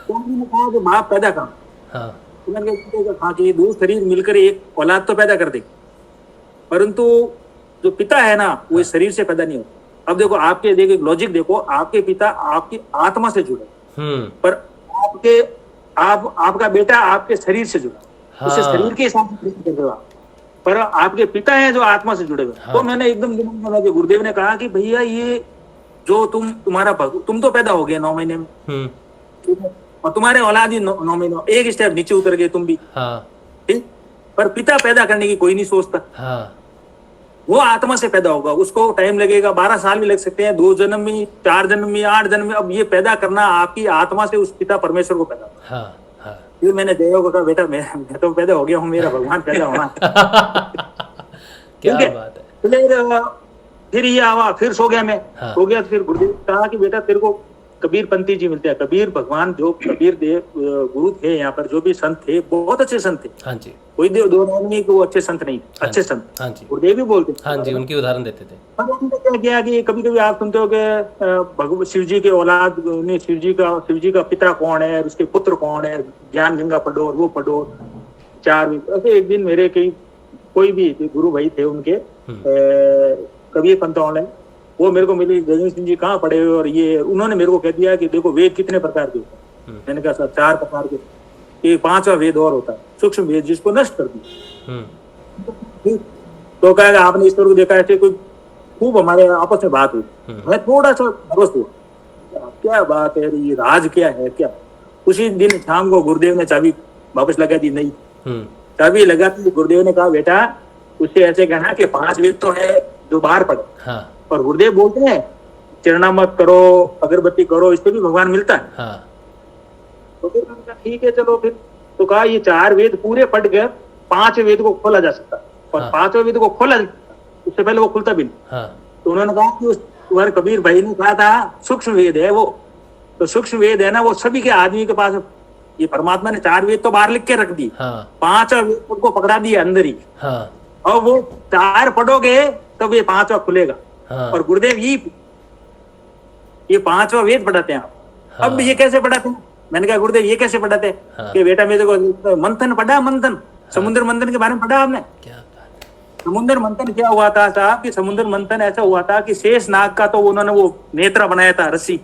तो उन्होंने कहा कि बाप पैदा कर। हाँ। हाँ कि दो शरीर मिलकर एक औलाद तो पैदा कर देगी, परंतु जो पिता है ना वो इस शरीर से पैदा नहीं होता। अब देखो आपके देखो लॉजिक देखो, आपके पिता आपकी आत्मा से जुड़े, पर आपका बेटा आपके शरीर से जुड़ा, उसे शरीर के हिसाब से कर रहे हो आप, पर आपके पिता हैं जो आत्मा से जुड़े हुए। तो मैंने एकदम गुरुदेव ने कहा कि भैया ये जो तुम तो पैदा हो गए 9 महीने में, और तुम्हारे औलाद ही 9 महीने, एक स्टेप नीचे उतर गए तुम भी, ठीक, पर पिता पैदा करने की कोई नहीं सोचता। वो आत्मा से पैदा होगा, उसको टाइम लगेगा, 12 साल भी लग सकते हैं, 2 जन्म में, 4 जन्म में, 8 जन्म में। अब ये पैदा करना आपकी आत्मा से उस पिता परमेश्वर को पैदा। फिर मैंने देव को कहा बेटा मैं तो पैदा हो गया हूँ, मेरा भगवान पैदा होना। क्या बात है। फिर ये आवा, फिर सो गया मैं, सो गया। फिर गुरुदेव कहा कि बेटा तेरे को कबीर पंथी जी मिलते हैं। कबीर भगवान जो कबीर देव गुरु थे, यहाँ पर जो भी संत थे बहुत अच्छे संत थे। हाँ जी, कोई दो नहीं कि वो अच्छे संत नहीं, अच्छे संत। हाँ जी, गुरुदेव भी बोलते थे। हाँ जी, उनकी उदाहरण देते थे। पर उन्होंने क्या किया कि कभी कभी आप सुनते हो कि भगवान शिव जी के औलाद, शिव जी का पिता कौन है, उसके पुत्र कौन है, ज्ञान गंगा पढ़ो और वो पढ़ो 4। ऐसे एक दिन मेरे कोई भी गुरु भाई थे उनके, कबीर पंथ ऑनलाइन, वो मेरे को मिली, गजेंद्र सिंह जी कहाँ पढ़े हुए, और ये उन्होंने मेरे को कह दिया कि देखो वेद कितने प्रकार के होते हैं। मैंने कहा सर 4 प्रकार के, एक 5वां वेद और होता है सूक्ष्म वेद, जिसको नष्ट कर दिया। तो कहेगा आपने ईश्वर को देखा, ऐसे कोई खूब हमारे आपस में बात हुई। मैं थोड़ा सा नर्वस हुआ, क्या बात है, ये राज क्या है क्या। उसी दिन शाम को गुरुदेव ने चाबी वापस लगा दी। नहीं, चाबी लगा दी, गुरुदेव ने कहा बेटा उससे ऐसे कहना कि 5 वेद तो है जो बाहर पढ़े, और गुरुदेव बोलते हैं चरणामत करो, अगरबत्ती करो, इससे भी भगवान मिलता है। तो फिर मैंने कहा ठीक है चलो। फिर तो कहा ये 4 वेद पूरे पढ़ कर 5 वेद को खोला जा सकता है, और 5वें वेद को खोला जा सकता, उससे पहले वो खुलता भी नहीं। तो उन्होंने कहा कि उस तुम्हारे कबीर भाई ने कहा था सूक्ष्म वेद है वो, तो सूक्ष्म वेद है ना वो सभी के आदमी के पास। ये परमात्मा ने 4 वेद तो बाहर लिख के रख दी, 5वां वेद को पकड़ा दिया अंदर ही, और वो 4 पढ़ोगे तब ये 5वां खुलेगा। और गुरुदेव ये 5वां वेद पढ़ाते हैं आप। अब ये कैसे पढ़ाते हैं? मैंने कहा गुरुदेव ये कैसे पढ़ाते हैं? कि बेटा मेरे को मंथन पढ़ा, मंथन समुद्र मंथन के बारे में पढ़ा आपने? समुद्र मंथन क्या हुआ था साहब कि समुद्र मंथन ऐसा हुआ था कि शेष नाग का तो उन्होंने वो नेत्रा बनाया था, रस्सी,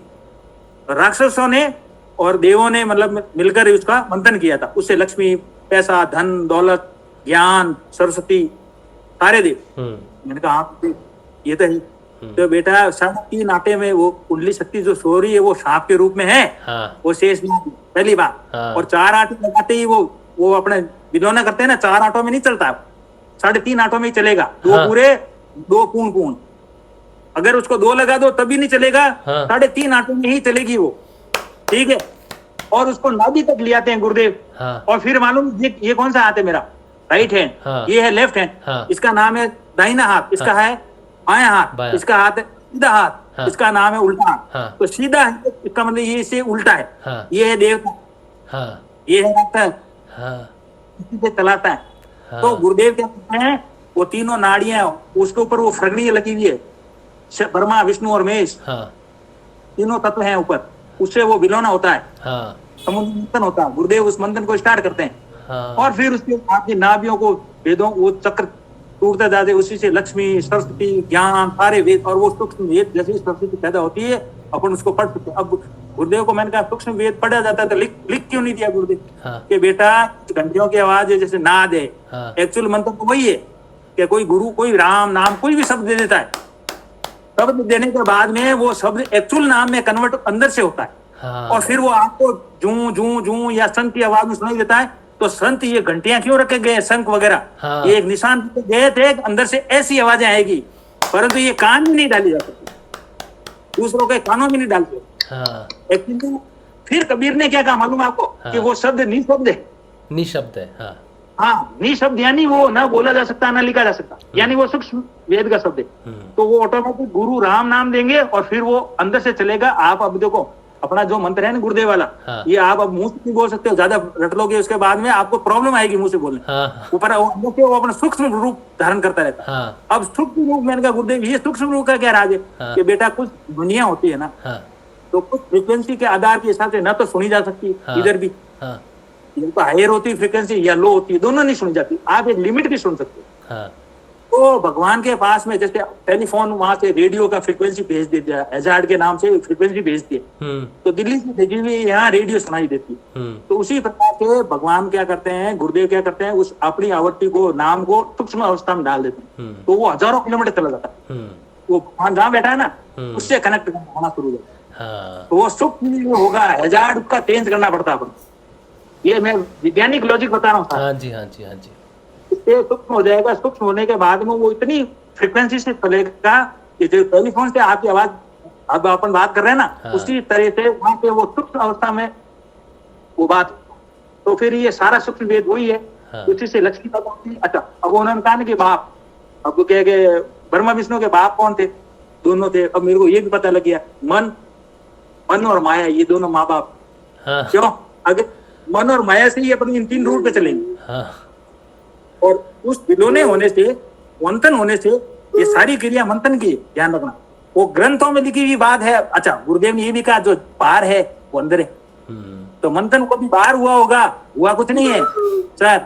राक्षसों ने और देवों ने मतलब मिलकर उसका मंथन किया था। उससे लक्ष्मी, पैसा, धन, दौलत, ज्ञान, सरस्वती सारे देव। मैंने कहा हाँ ये तो है। तो बेटा 3.5 आटे में वो कुंडली शक्ति जो सो रही है वो सांप के रूप में है, वो शेष नाग पहली बात। और 4 आटे लगाते ही वो अपने विलोना करते हैं ना, 4 आटों में नहीं चलता, 3.5 आटों में ही चलेगा। 2 पूरे 2 पूर्ण। अगर उसको 2 लगा दो तभी नहीं चलेगा, 3.5 आटों में ही चलेगी वो, ठीक है। और उसको नाभि तक ले आते हैं गुरुदेव। और फिर मालूम ये कौन सा हाथ है मेरा? Right hand. ये है लेफ्ट हैंड, इसका नाम है दाहिना हाथ, इसका है बायां हाथ, इसका हाथ है सीधा हाथ, इसका नाम है उल्टा हाथ। तो सीधा है इसका मतलब ये से उल्टा है। ये है देवता, ये है रक्त, इसी से चलाता है। तो गुरुदेव क्या कहते हैं, वो तीनों नाड़ियां उसके ऊपर वो फरगड़ी लगी हुई है, ब्रह्मा, विष्णु और महेश, तीनों तत्व हैं ऊपर, उससे वो विलोना होता है, समुद्र मंथन होता है। गुरुदेव उस मंथन को स्टार्ट करते हैं, और फिर उसके आपकी नाभियों को वेदों वो चक्र टूटते जाते, उसी से लक्ष्मी, सरस्वती, ज्ञान, सारे वेद, और वो सूक्ष्म वेद जैसे सरस्वती पैदा होती है अपन उसको पढ़ सकते हैं। अब गुरुदेव को मैंने कहा सूक्ष्म वेद पढ़ा जाता है तो लिख क्यों नहीं दिया गुरुदेव? कि बेटा घंटियों की आवाज है जैसे नाद है, एक्चुअल मंत्र तो वही है कि कोई गुरु कोई राम नाम कोई भी शब्द दे देता है, शब्द देने के बाद में वो शब्द एक्चुअल नाम में कन्वर्ट अंदर से होता है, और फिर वो आपको जू जू जू या संत की आवाज में सुनाई देता है। तो संत ये घंटियां क्यों रखे गए, शंख वगैरह, ये एक निशान गए थे, अंदर से ऐसी आवाजें आएगी, परंतु ये कान में नहीं डाली जा सकती, दूसरों के कानों में नहीं डालते। फिर कबीर ने क्या कहा मालूम आपको? कि वो शब्द निशब्द है। निशब्द है, हाँ, निशब्द यानी वो ना बोला जा सकता ना लिखा जा सकता, यानी वो सूक्ष्म वेद का शब्द है। तो वो ऑटोमेटिक गुरु राम नाम देंगे और फिर वो अंदर से चलेगा। आप अब देखो अपना जो मंत्र है ना गुरुदेव वाला, ये आप अब मुंह से नहीं बोल सकते हो, ज्यादा रट लोगे उसके बाद में आपको प्रॉब्लम आएगी मुंह से बोलने। ऊपर वो अपना सूक्ष्म रूप धारण करता रहता है। अब सूक्ष्म रूप मैंने कहा गुरुदेव ये सूक्ष्म रूप का क्या राज है? कि बेटा कुछ दुनिया होती है ना, तो कुछ फ्रिक्वेंसी के आधार के हिसाब से ना तो सुनी जा सकती इधर भी, ये तो हायर होती है फ्रीक्वेंसी या लो होती है, दोनों नहीं सुनी जाती, आप एक लिमिट की सुन सकते हो। हाँ तो भगवान के पास में जैसे टेलीफोन वहां से रेडियो का फ्रीक्वेंसी भेज देता है, हैजार्ड के नाम से फ्रीक्वेंसी भेजती है, तो दिल्ली से भेजी हुई यहाँ रेडियो सुनाई देती है। तो उसी प्रकार से भगवान क्या करते हैं, गुरुदेव क्या करते हैं, उस अपनी आवृत्ति को, नाम को सूक्ष्म अवस्था में डाल देते हैं, तो वो हजारों किलोमीटर चला जाता है। वो भगवान जहाँ बैठा है ना, उससे कनेक्ट होना शुरू हो जाता है। तो वो सूक्ष्म होगा, हैजार्ड उसका चेंज करना पड़ता है। ये मैं वैज्ञानिक लॉजिक बता रहा हूँ। हाँ जी, हाँ जी, हाँ जी। इससे सूक्ष्म हो जाएगा, सूक्ष्म होने के बाद में वो इतनी फ्रिक्वेंसी से चलेगा कि जो टेलीफोन से आपकी आवाज अब अपन बात कर रहे हैं ना, हाँ। उसी तरह से वहां पे वो सूक्ष्म अवस्था में वो बात, तो फिर ये सारा सूक्ष्म वेद वही है। हाँ। उसी से लक्ष्मी का पहुंची। अच्छा, अब उन्होंने कहा ना कि बाप, अब कह के ब्रह्मा विष्णु के बाप कौन थे, दोनों थे। अब मेरे को ये भी पता लग गया, मन और माया, ये दोनों माँ बाप। हाँ। क्यों? अगर मन और माया से ही अपन इन 3 रूट पे चलेंगे। हाँ। और उस विलोने होने से, मंथन होने से, ये सारी क्रिया मंथन की, ध्यान रखना। वो ग्रंथों में लिखी हुई बात है। अच्छा, गुरुदेव ने ये भी कहा जो बाहर है वो अंदर है। तो मंथन को भी बाहर हुआ होगा, हुआ कुछ नहीं है सर,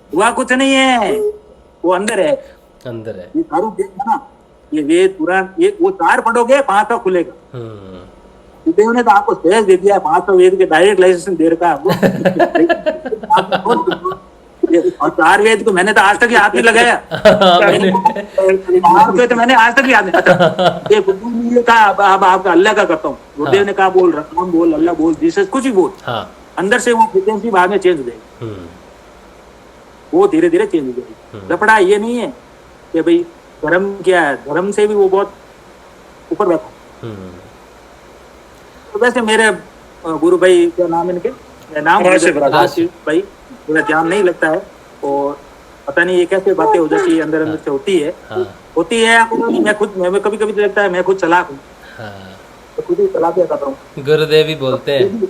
हुआ कुछ नहीं है, वो अंदर है। अंदर है। ये सारू देखना ना, ये वेद पुराण, ये वो 4 पढ़ोगे 500 खुलेगा। गुरुदेव ने तो आपको सहज दे दिया, 500 वेद के डायरेक्ट लाइसेंस दे रखा आपको। और 4 वेद को मैंने तो आज तक याद नहीं लगाया। तो मैंने आज तक याद नहीं। अच्छा, ये गुरुदेव ने कहा अब आपका अल्लाह का करता हूँ, गुरुदेव ने कहा बोल, राम बोल, अल्लाह बोल, जीसस कुछ भी बोल, अंदर से वो फ्रिक्वेंसी बाद में चेंज हो जाएगी, वो धीरे धीरे चेंज हो जाएगी। लफड़ा ये नहीं है कि भाई धर्म क्या है, धर्म से भी वो बहुत ऊपर बैठा। तो वैसे मेरे गुरु भाई, क्या नाम इनके, नाम भाई, मेरा ध्यान नहीं लगता है, और पता नहीं ये कैसे बातें हो जाती है, अंदर अंदर से होती है। होती है। मैं कभी कभी लगता है मैं खुद चलाक हूँ, तो खुद ही चला दिया करता हूँ। गुरुदेव ही बोलते हैं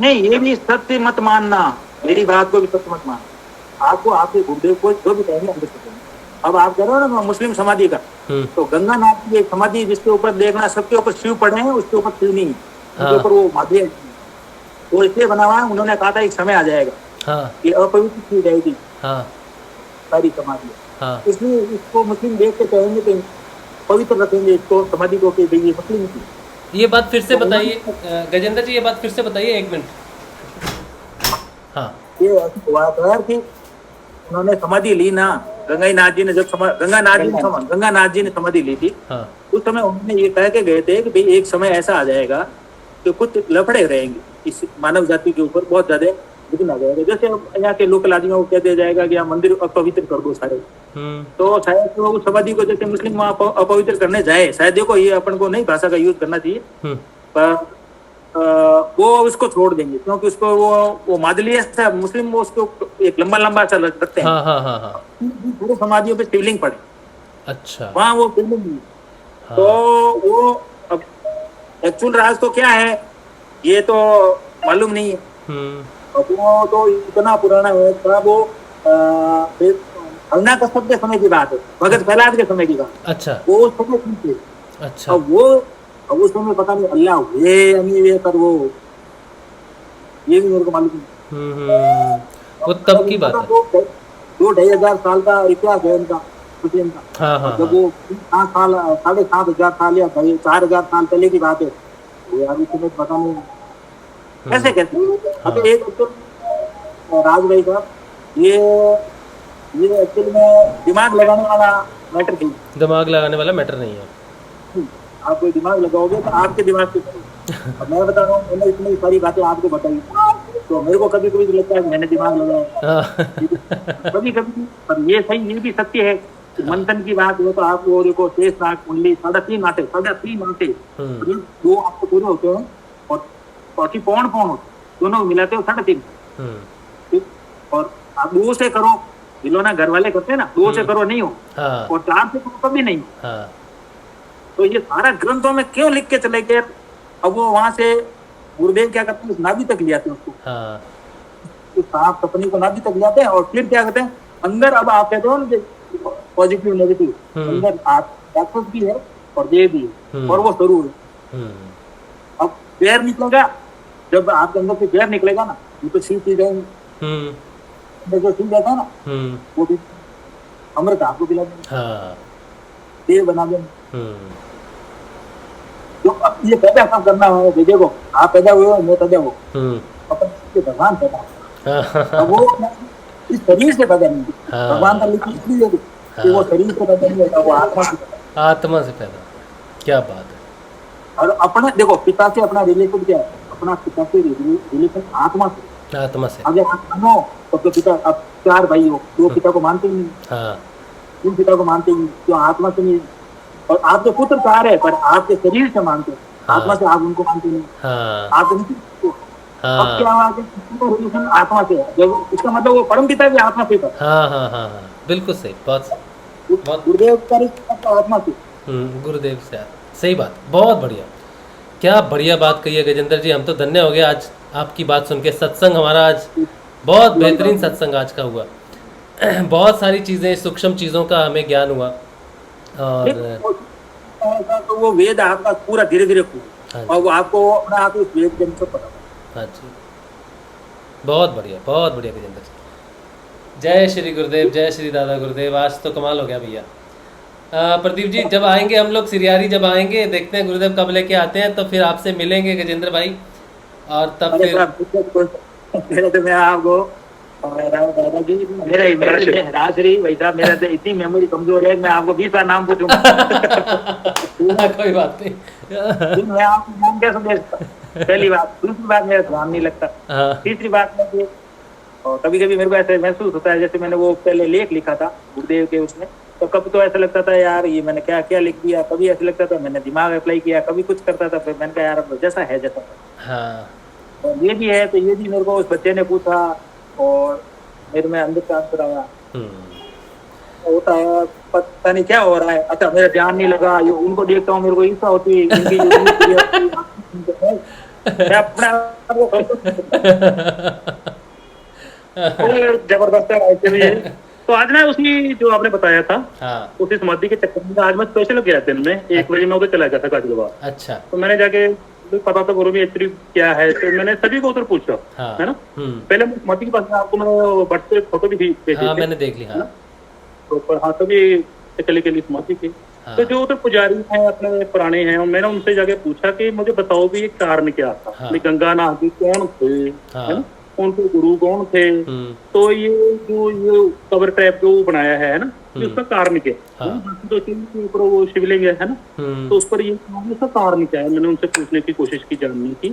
नहीं, ये भी सत्य मत मानना, मेरी बात को भी सत्य मत मानना। आपको आपके गुरुदेव को जो भी कहेंगे अंदर से कहेंगे। अब आप कह रहे हो ना मुस्लिम समाधि का, तो गंगानाथ की एक समाधि जिसके ऊपर देखना, सबके ऊपर शिव पड़े हैं, उसके ऊपर शिव नहीं है, उसके ऊपर वो महादेव, वो इसलिए बना हुआ है। उन्होंने कहा था एक समय आ जाएगा कि अपवित्र की जाएगी सारी समाधि, इसलिए इसको मुस्लिम देख के कहेंगे तो पवित्र रखेंगे इसको, समाधि को, कि ये मुस्लिम की। ये बात फिर से बताइए गजेंद्र जी, ये बात फिर से बताइए, 1 मिनट। हाँ, ये हुआ था कि उन्होंने समाधि ली ना, गंगानाथ जी ने जब गंगानाथ जी ने समाधि ली थी, उस समय उन्होंने ये कह के गए थे कि भाई एक समय ऐसा आ जाएगा कि कुछ लफड़े रहेंगे इस मानव जाति के ऊपर, बहुत ज्यादा विघ्न आ जाएगा। जैसे यहाँ के लोकल आदमियों को कह दिया जाएगा कि आप मंदिर अपवित्र कर दो सारे, तो शायद तो उस समाधि को जैसे मुस्लिम अपवित्र करने जाए, शायद देखो ये अपन को नहीं भाषा का यूज करना चाहिए, पर वो उसको छोड़ देंगे, क्योंकि उसको वो मादलिया से मुस्लिम वो उसको एक लंबा सा रखते हैं। पूरे समाधियों पे शिवलिंग पड़े, अच्छा, वहाँ वो शिवलिंग नहीं। तो वो अब एक्चुअल राज तो क्या है ये तो मालूम नहीं है। अब वो तो इतना पुराना है, वो हरना कश्यप के समय की बात है, भगत प्रहलाद के समय की बात। अच्छा, वो उस समय ठीक थे। अच्छा, अब उस समय पता नहीं अल्लाह हुए पर वो ये भी मेरे को मालूम नहीं। वो तब की बात है, 2-2.5 साल का इतिहास है इनका, मुस्लिम का। जब वो 7 साल 7,500 साल या 4,000 साल पहले की बात है, वो अभी तुम्हें पता नहीं कैसे कैसे। अब एक राज भाई साहब, ये एक्चुअली में दिमाग लगाने वाला मैटर नहीं, दिमाग लगाने वाला मैटर नहीं है। आप कोई दिमाग लगाओगे तो आपके दिमाग से अब मैं बता रहा हूँ, मैंने इतनी सारी बातें आपको बताई, तो मेरे को कभी कभी लगता है कि मैंने दिमाग लगाया, कभी कभी। पर ये सही, ये भी सत्य है कि मंथन की बात हो तो आप वो देखो, शेष नाग कुंडली 3.5 आटे 2 आपको पूरे होते हैं, और बाकी पौन होते, दोनों मिलाते हो 3.5। और आप 2 से करो, दिलोना घर वाले करते हैं ना, 2 से करो नहीं हो, और 4 से करो कभी नहीं। तो ये सारा ग्रंथों में क्यों लिख के चले गए? अब वो वहां से गुरुदेव क्या करते हैं, नाभि तक ले आते हैं उसको, तो सांप सपनी को नाभि तक ले आते हैं, और फिर क्या करते हैं अंदर, अब आप कहते हो ना पॉजिटिव नेगेटिव, अंदर आप राक्षस भी है और देव भी है, और वो स्वरूप है। अब पैर निकलेगा, जब आपके अंदर से पैर निकलेगा ना, ये तो सीख चीज है, जो सीख जाता है ना वो भी अमृत आपको पिला देंगे, हाँ देव बना देंगे। तो अब ये पैदा काम करना है, देखो आप पैदा हुए हो, मैं पैदा हुआ, अपन भगवान पैदा हुआ। अब वो इस शरीर से पैदा नहीं हुआ, भगवान का लिखित इसलिए कि वो शरीर से पैदा नहीं होता, वो आत्मा से पैदा, आत्मा से पैदा। क्या बात है। और अपना देखो पिता से अपना रिलेशन क्या है, अपना पिता से रिलेशन आत्मा से, आत्मा से। अगर आप मानो तो पिता, अब 4 भाई हो, 2 पिता को मानते ही नहीं, हाँ 3 पिता को मानते ही नहीं, तो आत्मा से नहीं। और आपके पुत्र 4 है पर आपके शरीर से मानते हैं, आत्मा से आप उनको मानते नहीं, आप उनको। अब क्या हुआ कि रिलेशन आत्मा से है, जब इसका मतलब वो परम पिता भी आत्मा से था। हाँ बिल्कुल सही, बहुत गुरुदेव का रिश्ता आत्मा से, गुरुदेव से। सही बात, बहुत बढ़िया, क्या बढ़िया बात कही है गजेंद्र जी। हम तो धन्य हो गए आज आपकी बात सुन के। सत्संग हमारा आज बहुत बेहतरीन सत्संग आज का हुआ। बहुत सारी चीज़ें, सूक्ष्म चीज़ों का हमें ज्ञान हुआ। और तो वो वेद आपका पूरा धीरे धीरे हाँ और वो आपको अपना आप उस वेद के अनुसार पता। हाँ जी, बहुत बढ़िया गजेंद्र जी। जय श्री गुरुदेव, जय श्री दादा गुरुदेव। आज तो कमाल हो गया भैया। प्रदीप जी, जब आएंगे हम लोग सिरियारी, जब आएंगे देखते हैं गुरुदेव कब लेके आते हैं, तो फिर आपसे मिलेंगे गजेंद्र भाई। और तब फिर तो मैं आपको दादाजी मेरा राजश्री वैसा मेरा तो इतनी मेमोरी कमजोर है, मैं आपको 20 बार नाम पूछूंगा। कोई बात नहीं, मैं आपको नाम कैसे भेजता, पहली बात। दूसरी बात मेरा ध्यान नहीं लगता। तीसरी बात में और कभी कभी मेरे को ऐसा महसूस होता है जैसे मैंने वो पहले लेख लिखा था गुरुदेव के उसमें, तो कभी तो ऐसा लगता था यार ये मैंने क्या क्या लिख दिया, कभी ऐसा लगता था मैंने दिमाग अप्लाई किया, कभी कुछ करता था, फिर मैंने कहा यार अब जैसा है जैसा। हाँ तो ये भी है, तो ये भी मेरे को उस बच्चे ने पूछा और मेरे में अंदर का आंसर आया। होता है पता नहीं क्या हो रहा है, अच्छा मेरा ध्यान नहीं लगा, ये उनको देखता हूँ मेरे को ईर्ष्या होती है इनकी मैं अपना जबरदस्त है। तो आज ना उसी जो आपने बताया था, उसी समाधि के चक्कर में आज मैं स्पेशल गया दिन में 1 बजे मैं उधर चला गया था काजलवा। अच्छा, तो मैंने जाके पता था गुरु भी एक्चुअली क्या है, तो मैंने सभी को उधर पूछा, है ना। पहले समाधि के पास आपको मैं व्हाट्सएप फोटो भी भेजी, मैंने देख ली। तो हाँ सभी चले के लिए समाधि के। तो जो उधर पुजारी हैं अपने पुराने हैं, मैंने उनसे जाके पूछा कि मुझे बताओ भी ये कारण क्या था, गंगा नहा जी कौन थे, है ना, उनके गुरु कौन थे, तो ये जो ये कवर टाइप जो बनाया है ना, उसका कारण क्या है, तो ऊपर वो शिवलिंग है ना, तो उस पर ये उसका कारण क्या है, मैंने उनसे पूछने की कोशिश की, जानने की।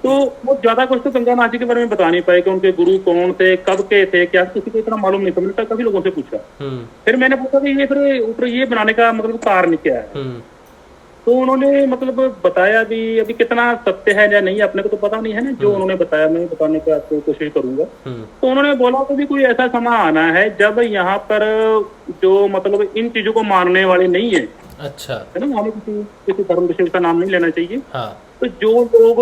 तो वो ज्यादा कुछ तो गंगा नाथ जी के बारे में बता नहीं पाए कि उनके गुरु कौन थे, कब के थे, क्या, किसी को इतना मालूम नहीं था। मैंने काफी लोगों से पूछा, फिर मैंने पूछा कि ये फिर ऊपर ये बनाने का मतलब कारण क्या है, तो उन्होंने मतलब बताया भी, अभी कितना सत्य है या नहीं अपने को तो पता नहीं है ना, जो उन्होंने बताया मैं बताने का आपको कोशिश करूंगा। तो उन्होंने बोला कि भी कोई ऐसा समय आना है जब यहाँ पर जो मतलब इन चीजों को मानने वाले नहीं है, अच्छा है ना, हमें किसी धर्म विशेष का नाम नहीं लेना चाहिए, तो जो लोग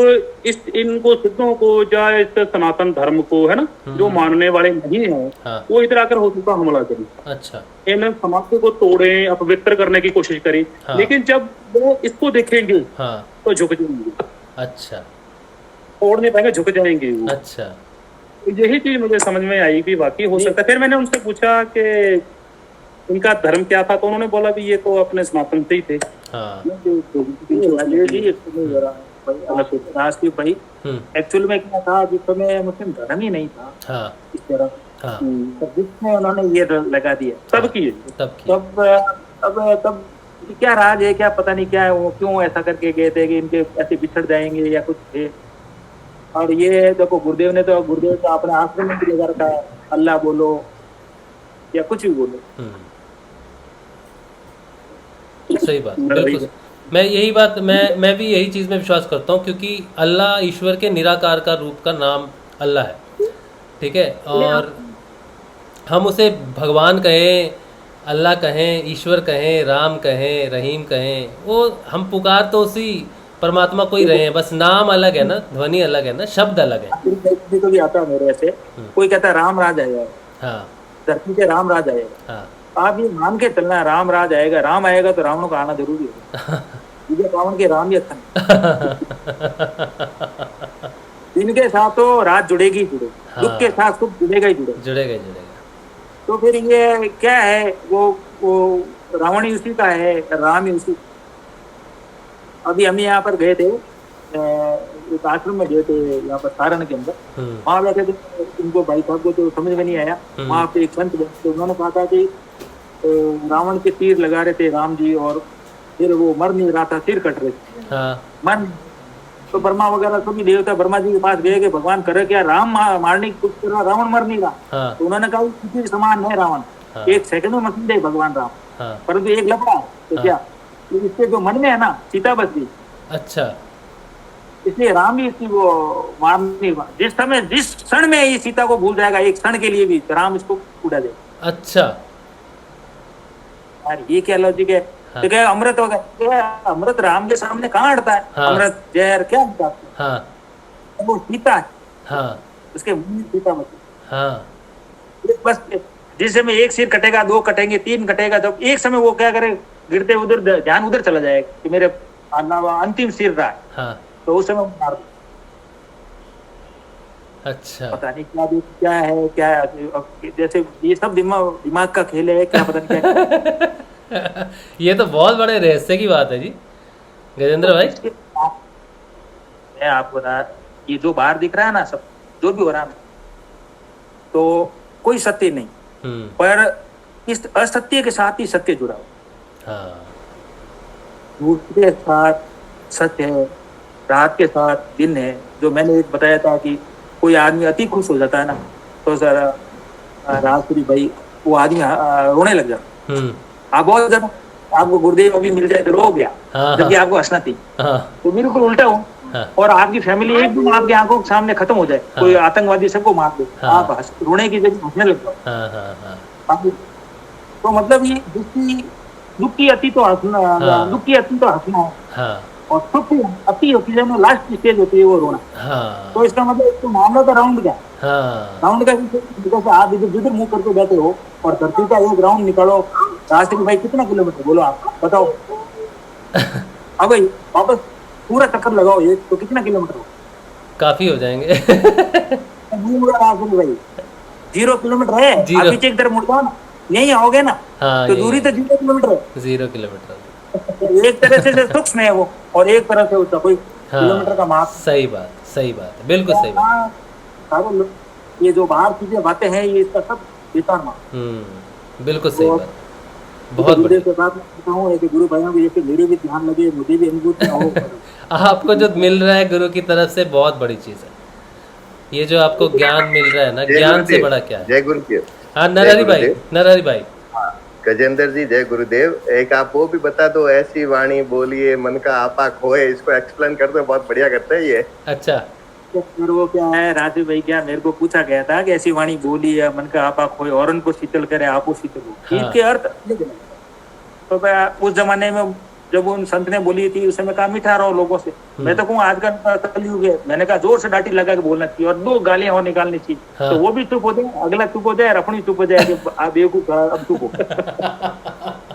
इनको सिद्धों को या इस सनातन धर्म को है ना जो मानने वाले नहीं है, वो इधर आकर हो चुका हमला करें, अच्छा इन समाज को तोड़े, अपवित्र करने की कोशिश करें, लेकिन जब वो इसको देखेंगे तो झुक जाएंगे, अच्छा तोड़ नहीं पाएंगे, झुक जाएंगे वो। अच्छा, तो यही चीज मुझे समझ में आई कि वाकई हो सकता है। फिर मैंने उनसे पूछा कि इनका धर्म क्या था, तो उन्होंने बोला भी ये तो अपने सनातन से ही थे। राष्ट्रीय भाई एक्चुअल में क्या था, जिस समय मुस्लिम धर्म ही नहीं था इस तरह, जिसमें उन्होंने ये लगा दिया तब की, तब क्या राज है, क्या पता नहीं क्या है, वो क्यों ऐसा करके गए थे कि इनके ऐसे बिछड़ जाएंगे या कुछ थे। और ये देखो गुरुदेव ने तो अपने आश्रम में भी लगा रखा है, अल्लाह बोलो या कुछ भी बोलो। सही बात, बिल्कुल। मैं भी यही चीज में विश्वास करता हूँ, क्योंकि अल्लाह ईश्वर के निराकार का रूप का नाम अल्लाह है, ठीक है, और हम उसे भगवान कहें, अल्लाह कहें, ईश्वर कहें, राम कहें, रहीम कहें, वो हम पुकार तो उसी परमात्मा को ही रहे हैं, बस नाम अलग है ना, ध्वनि अलग है ना, शब्द अलग है। तो भी आता है मेरे ऐसे, कोई कहता है राम राज आएगा, हाँ धरती पे राम राज आएगा, हाँ आप ये मान के चलना है राम राज आएगा, राम आएगा तो रावण को आना जरूरी है, रावण के राम ही अच्छा दिन के साथ तो रात जुड़ेगी ही जुड़ेगी, हाँ। दुख के साथ सुख जुड़ेगा ही जुड़ेगा। जुड़ेगा। तो फिर ये क्या है, वो रावण ही उसी का है, राम ही उसी। अभी हम यहाँ पर गए थे, एक आश्रम में गए थे यहाँ पर सारण के अंदर। वहाँ बैठे थे, उनको भाई साहब को तो समझ में नहीं आया। वहाँ पे एक संत बैठे, उन्होंने कहा था कि रावण के तीर लगा रहे थे राम जी, और फिर वो मर नहीं रहा था, सिर कट रहे थे। मर नहीं। तो ब्रह्मा वगैरह सभी देवता ब्रह्मा जी के पास गए कि भगवान करे क्या, राम मारने की कोशिश कर रहा, रावण मर नहीं रहा। तो उन्होंने कहा किसी समान है रावण, एक सेकंड में मशीन दे भगवान राम, परंतु एक लफड़ा तो क्या, इसके जो मन में है ना, सीता बच गई। अच्छा, इसलिए राम ही इसकी वो मारने, जिस समय जिस क्षण में ये सीता को भूल जाएगा, एक क्षण के लिए भी राम इसको उड़ा देगा। अच्छा यार ये क्या लॉजिक है? तो क्या अमृत होगा, क्या अमृत राम के सामने कहाँ अड़ता है? अमृत जहर क्या अड़ता है? वो सीता है, उसके मुंह में सीता बची। बस जिस समय एक सिर कटेगा, दो कटेंगे, तीन कटेगा, जब एक समय वो क्या करे, गिरते उधर ध्यान उधर चला जाएगा कि मेरे अंतिम सिर रहा है, तो उस समय मार दो। अच्छा, पता नहीं क्या है, क्या जैसे ये सब दिमाग का खेल है, क्या पता नहीं क्या। ये तो बहुत बड़े रहस्य की बात है जी गजेंद्र भाई। मैं आपको ये जो बाहर दिख रहा है ना, सब जो भी हो रहा है, तो कोई सत्य नहीं, पर इस असत्य के साथ ही सत्य जुड़ा हुआ। झूठ के साथ सत्य है, रात के साथ दिन है। जो मैंने एक बताया था कि कोई आदमी अति खुश हो जाता है ना, तो सर राजपुरी भाई वो आदमी रोने लग जाता। आप बहुत ज्यादा, आपको गुरुदेव अभी मिल जाए तो रो गया, जबकि आपको हंसना थी। तो बिल्कुल उल्टा हो, और आपकी फैमिली एकदम आपकी आंखों के सामने खत्म हो जाए, कोई आतंकवादी सबको मार दे, आप रोने की जगह हंसने लग जाओ। तो मतलब ये दुख की अति तो हंसना, दुख की अति तो हंसना है, और सुख की अति होती है, लास्ट स्टेज होती है वो रोना। तो इसका मतलब इसको मामला का राउंड क्या, राउंड का जैसे आप जिधर मुंह करके बैठे हो, और धरती का एक राउंड निकालो, राष्ट्रीय भाई कितना किलोमीटर बोलो, आप बताओ। अब भाई वापस पूरा चक्कर लगाओ ये, तो कितना किलोमीटर हो? काफी हो जाएंगे। भाई 0 किलोमीटर है, आप पीछे की तरफ मुड़ जाओ ना, यही आओगे ना, तो दूरी तो 0 किलोमीटर है। 0 किलोमीटर एक तरह से सूक्ष्म है वो, और एक तरह से उसका कोई किलोमीटर का माप। सही बात, बिल्कुल सही बात। सारे ये जो बाहर चीजें बातें हैं, ये इसका सब बेकार माप। बिल्कुल सही बात, बहुत बढ़िया। से बात करता हूँ कि गुरु भाइयों के मेरे भी ध्यान लगे, मुझे भी अनुभूति हो। आपको जो मिल रहा है गुरु की तरफ से बहुत बड़ी चीज है, ये जो आपको ज्ञान मिल रहा है ना, ज्ञान से बड़ा क्या है। जय गुरुदेव। हाँ नरहरि भाई। गजेंद्र जी जय गुरुदेव। एक आप वो भी बता दो, ऐसी वाणी बोलिए मन का आपा खोए, इसको एक्सप्लेन कर दो, बहुत बढ़िया करते हैं ये। अच्छा, फिर वो क्या है, राजू भाई क्या मेरे को पूछा गया था कि ऐसी वाणी बोली है मन का आपा खोए, और उनको शीतल करे आपो शीतल हो, इसके अर्थ। तो उस जमाने में जब उन संत ने बोली थी, उस समय कहा मीठा रहो लोगों से। मैं तो कहूँ आजकल कलयुग है, मैंने कहा जोर से डांटी लगा के बोलना चाहिए, और 2 गालियां और निकालनी चाहिए। तो वो भी चुप हो जाए, अगला चुप हो जाए, और अपनी चुप हो जाए कि आप बेवकूफ अब चुप हो।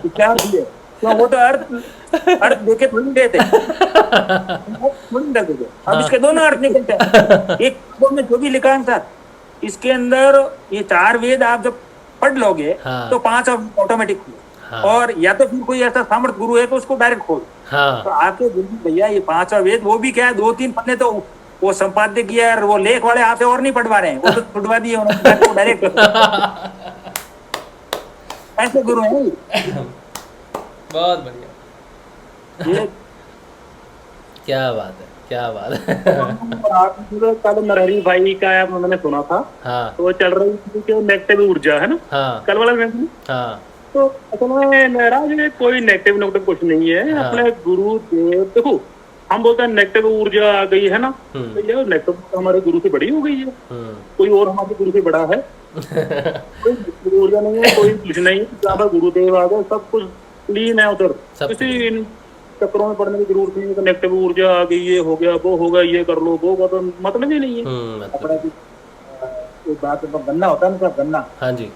क्या है, तो वो तो अर्थ देखे थोड़ी गए थे, अब इसके दोनों अर्थ निकलते हैं। एक में जो भी लिखा है सर, इसके अंदर ये 4 वेद आप जब पढ़ लोगे तो 5 ऑटोमेटिक। और या तो फिर कोई ऐसा सामर्थ गुरु है तो उसको डायरेक्ट खोल। तो आपके गुरु भैया ये 5 वेद, वो भी क्या है 2-3 पन्ने तो वो संपाद्य किया, और वो लेख वाले आपसे और नहीं पढ़वा रहे हैं, वो तो छुटवा दिए उन्होंने डायरेक्ट। ऐसे गुरु है। बहुत बढ़िया, ये क्या बात है। कल नरहरि भाई का मैंने सुना था, तो वो चल रही थी कि नेगेटिव ऊर्जा है ना, कल वाला में। तो असल में नाराज है, कोई नेगेटिव कुछ नहीं है। अपने गुरु देव देखो, हम बोलते हैं नेगेटिव ऊर्जा आ गई है ना, तो ये नेगेटिव हमारे गुरु से बड़ी हो गई है। कोई और हमारे गुरु से बड़ा है? कोई ऊर्जा नहीं है, कोई कुछ नहीं है। जहाँ पर गुरुदेव आ गए सब कुछ क्लीन है, उधर किसी चक्करों में पड़ने की जरूरत नहीं है। तो नेगेटिव ऊर्जा आ गई, ये हो गया, वो होगा, ये कर लो, वो कर लो, मतलब ही नहीं है। एक बात गन्ना होता है ना, गन्ना, हाँ जी,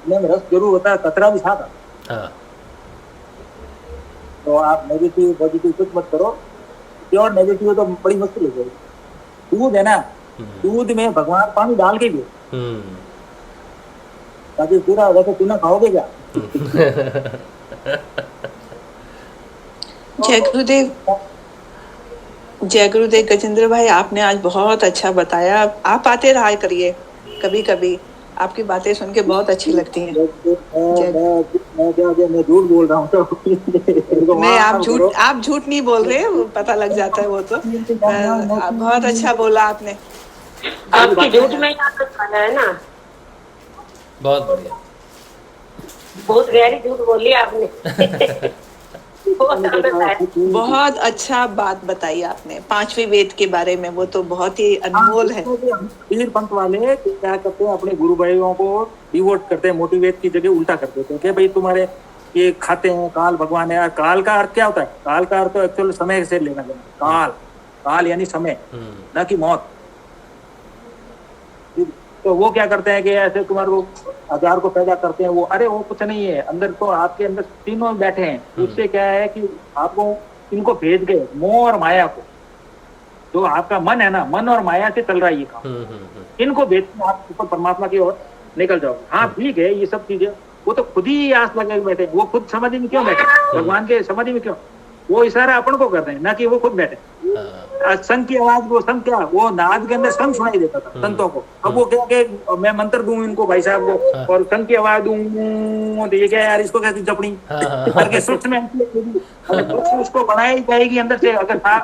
में रस जरूर होता है, कतरा भी साथ आता। तो आप नेगेटिव पॉजिटिव कुछ मत करो, प्योर नेगेटिव तो बड़ी मुश्किल हो जाएगी। दूध है ना, दूध में भगवान पानी डाल के भी ताकि पूरा वैसे तूने खाओगे क्या? जय गुरुदेव। जय गुरुदेव गजेंद्र भाई, आपने आज बहुत अच्छा बताया। आप आते रहा करिए कभी कभी, आपकी बातें सुन के बहुत अच्छी लगती हैं। मैं झूठ बोल रहा हूँ तो नहीं, आप झूठ नहीं बोल रहे, वो पता लग जाता है वो तो। बहुत अच्छा बोला आपने। आपकी झूठ में आदत खाना है ना। बहुत बढ़िया, बहुत गहरी झूठ बोली आपने। बहुत अच्छा बात बताई आपने 5वें वेद के बारे में, वो तो बहुत ही अनमोल है। पीर पंथ वाले क्या करते हैं, अपने गुरु भाइयों को डिवोट करते हैं, मोटिवेट की जगह उल्टा कर देते हैं कि भाई तुम्हारे ये खाते हैं, काल भगवान है। काल का अर्थ क्या होता है? काल का अर्थ तो एक्चुअल समय से लेना देना। काल, काल यानी समय, न कि मौत। तो वो क्या करते हैं कि ऐसे तुम्हारे को हजार को पैदा करते हैं, वो अरे वो कुछ नहीं है, अंदर तो आपके अंदर तीनों बैठे हैं। उससे क्या है कि आपको इनको भेज गए, मोह और माया को। जो आपका मन है ना, मन और माया से चल रहा है ये काम। इनको भेज के आप ऊपर परमात्मा की ओर निकल जाओगे। हाँ ठीक है, ये सब चीजें वो तो खुद ही आस लगे बैठे, वो खुद समाधि में क्यों बैठे? भगवान के समाधि में क्यों? वो इशारा अपन को कर रहे हैं, ना कि वो खुद बैठे। संघ की आवाज, वो संघ क्या, वो नाद के अंदर संघ सुनाई देता था संतों को। अब वो क्या कि मैं मंत्र दूं इनको भाई साहब को, और संघ की आवाज दूं, तो ये क्या यार, इसको क्या जपनी करके सूक्ष्म में उसको बनाई जाएगी अंदर से। अगर था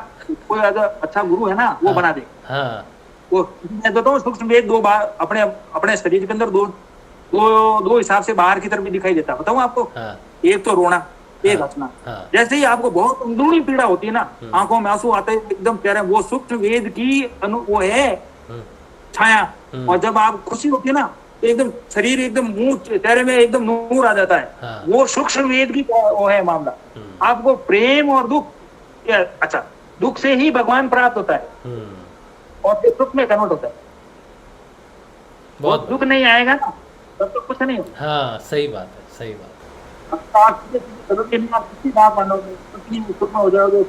कोई अच्छा गुरु है ना, वो बना दे। वो मैं बताऊँ, सूक्ष्म वेद दो बार अपने शरीर के अंदर दो हिसाब से बाहर की तरफ भी दिखाई देता। बताऊँ आपको, एक तो रोना, एक हंसना। जैसे ही आपको बहुत अंदरूनी पीड़ा होती है ना, आंखों में आंसू आते हैं, एकदम प्यारे, वो सूक्ष्म वेद की वो है छाया। और जब आप खुशी होती है ना, तो एकदम शरीर एकदम मुंह चेहरे में एकदम नूर आ जाता है। वो सूक्ष्म वेद की वो है मामला। आपको प्रेम और दुख, अच्छा दुख से ही भगवान प्राप्त होता है और फिर सुख में कन्वर्ट होता है। बहुत दुख नहीं आएगा ना, तब तो कुछ नहीं होगा। हाँ सही बात है, सही बात। हो जाओगे,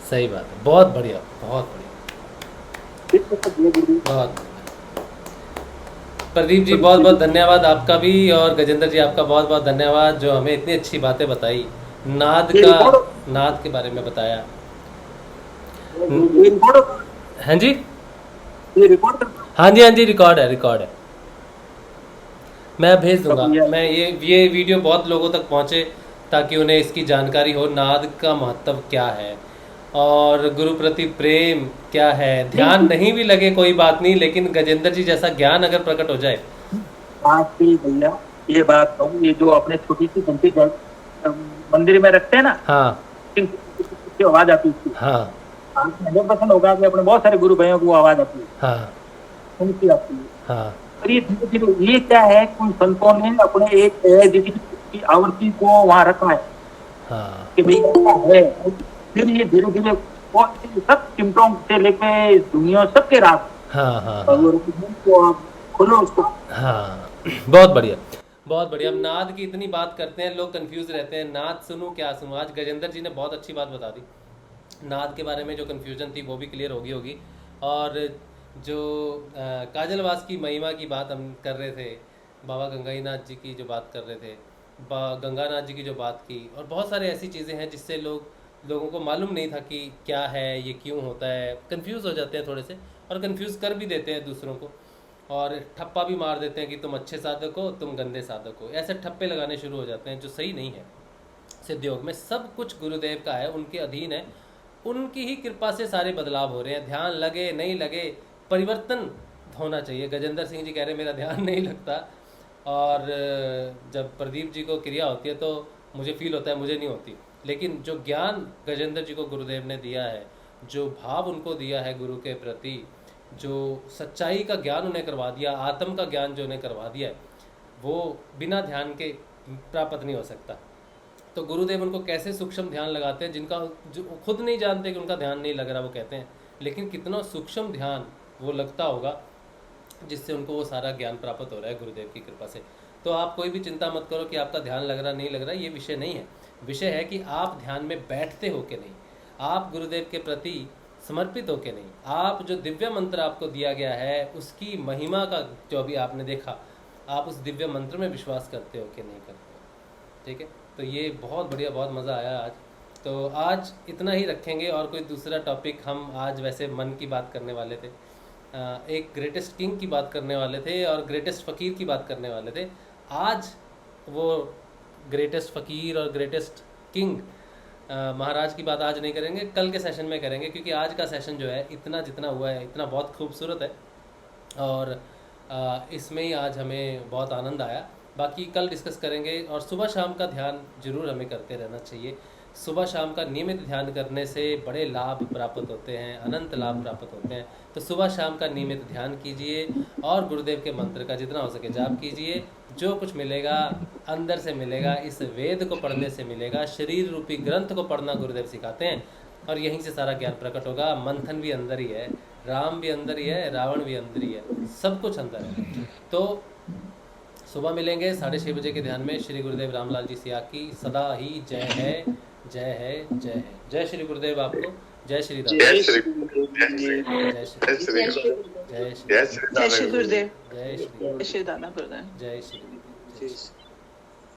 सही बात है, बहुत बढ़िया, बहुत बढ़िया, बहुत। प्रदीप जी बहुत बहुत धन्यवाद आपका भी, और गजेंद्र जी आपका बहुत बहुत धन्यवाद जो हमें इतनी अच्छी बातें बताई, नाद के बारे में बताया। हाँ जी, हाँ जी रिकॉर्ड है। मैं भेज दूंगा। मैं ये वीडियो बहुत लोगों तक पहुंचे ताकि उन्हें इसकी जानकारी हो, नाद का महत्व क्या है और गुरु प्रति प्रेम क्या है। ध्यान नहीं भी लगे कोई बात नहीं, लेकिन गजेंद्र जी जैसा ज्ञान अगर प्रकट हो जाए। भैया ये बात कहूँ, ये जो अपने छोटी सी घंटी मंदिर में रखते हैं ना, हाँ आवाज आती है, हाँ 100% होगा कि अपने बहुत सारे गुरु भाइयों को आवाज आती है, हाँ उनकी आती है, हाँ। और ये क्या है, उन संतों ने अपने एक आवृत्ति को वहाँ रखा है, हाँ कि भाई है। फिर ये धीरे धीरे सब सिम्टोम से लेके दुनिया सबके रात, हाँ हाँ खोलो उसको, हाँ बहुत बढ़िया, बहुत बढ़िया। अब नाद की इतनी बात करते हैं, लोग कंफ्यूज रहते हैं, नाद सुनूं क्या सुनूं। आज गजेंद्र जी ने बहुत अच्छी बात बता दी, नाद के बारे में जो कन्फ्यूजन थी वो भी क्लियर होगी। और जो काजलवास की महिमा की बात हम कर रहे थे, बाबा गंगाईनाथ जी की जो बात कर रहे थे, गंगानाथ जी की जो बात की, और बहुत सारे ऐसी चीज़ें हैं जिससे लोगों को मालूम नहीं था कि क्या है, ये क्यों होता है। कंफ्यूज हो जाते हैं थोड़े से, और कंफ्यूज कर भी देते हैं दूसरों को, और ठप्पा भी मार देते हैं कि तुम अच्छे साधक हो, तुम गंदे साधक हो। ऐसे ठप्पे लगाने शुरू हो जाते हैं जो सही नहीं है। सिद्ध योग में सब कुछ गुरुदेव का है, उनके अधीन है, उनकी ही कृपा से सारे बदलाव हो रहे हैं। ध्यान लगे नहीं लगे, परिवर्तन होना चाहिए। गजेंद्र सिंह जी कह रहे हैं मेरा ध्यान नहीं लगता, और जब प्रदीप जी को क्रिया होती है तो मुझे फील होता है, मुझे नहीं होती। लेकिन जो ज्ञान गजेंद्र जी को गुरुदेव ने दिया है, जो भाव उनको दिया है गुरु के प्रति, जो सच्चाई का ज्ञान उन्हें करवा दिया, आत्म का ज्ञान जो उन्हें करवा दिया है, वो बिना ध्यान के प्राप्त नहीं हो सकता। तो गुरुदेव उनको कैसे सूक्ष्म ध्यान लगाते हैं, जिनका जो खुद नहीं जानते कि उनका ध्यान नहीं लग रहा, वो कहते हैं, लेकिन कितना सूक्ष्म ध्यान वो लगता होगा जिससे उनको वो सारा ज्ञान प्राप्त हो रहा है गुरुदेव की कृपा से। तो आप कोई भी चिंता मत करो कि आपका ध्यान लग रहा नहीं लग रहा, ये विषय नहीं है। विषय है कि आप ध्यान में बैठते हो कि नहीं, आप गुरुदेव के प्रति समर्पित हो कि नहीं, आप जो दिव्य मंत्र आपको दिया गया है उसकी महिमा का जो अभी आपने देखा, आप उस दिव्य मंत्र में विश्वास करते हो कि नहीं करते हो। ठीक है, तो ये बहुत बढ़िया, बहुत मज़ा आया आज। तो आज इतना ही रखेंगे, और कोई दूसरा टॉपिक हम आज वैसे मन की बात करने वाले थे, एक ग्रेटेस्ट किंग की बात करने वाले थे और ग्रेटेस्ट फ़कीर की बात करने वाले थे। आज वो ग्रेटेस्ट फ़कीर और ग्रेटेस्ट किंग महाराज की बात आज नहीं करेंगे, कल के सेशन में करेंगे, क्योंकि आज का सेशन जो है इतना जितना हुआ है इतना बहुत खूबसूरत है और इसमें ही आज हमें बहुत आनंद आया। बाकी कल डिस्कस करेंगे, और सुबह शाम का ध्यान जरूर हमें करते रहना चाहिए। सुबह शाम का नियमित ध्यान करने से बड़े लाभ प्राप्त होते हैं, अनंत लाभ प्राप्त होते हैं। तो सुबह शाम का नियमित ध्यान कीजिए और गुरुदेव के मंत्र का जितना हो सके जाप कीजिए। जो कुछ मिलेगा अंदर से मिलेगा, इस वेद को पढ़ने से मिलेगा। शरीर रूपी ग्रंथ को पढ़ना गुरुदेव सिखाते हैं और यहीं से सारा ज्ञान प्रकट होगा। मंथन भी अंदर ही है, राम भी अंदर ही है, रावण भी अंदर ही है, सब कुछ अंदर है। तो सुबह मिलेंगे 6:30 बजे के ध्यान में। श्री गुरुदेव रामलाल जी सिया की सदा ही जय है, जय है, जय है। जय श्री गुरुदेव आपको। जय श्री राम। जय श्री जय श्री जय श्री जय श्री जय श्री गुरुदेव, जय श्री जय श्री दादा प्रधान। जय श्री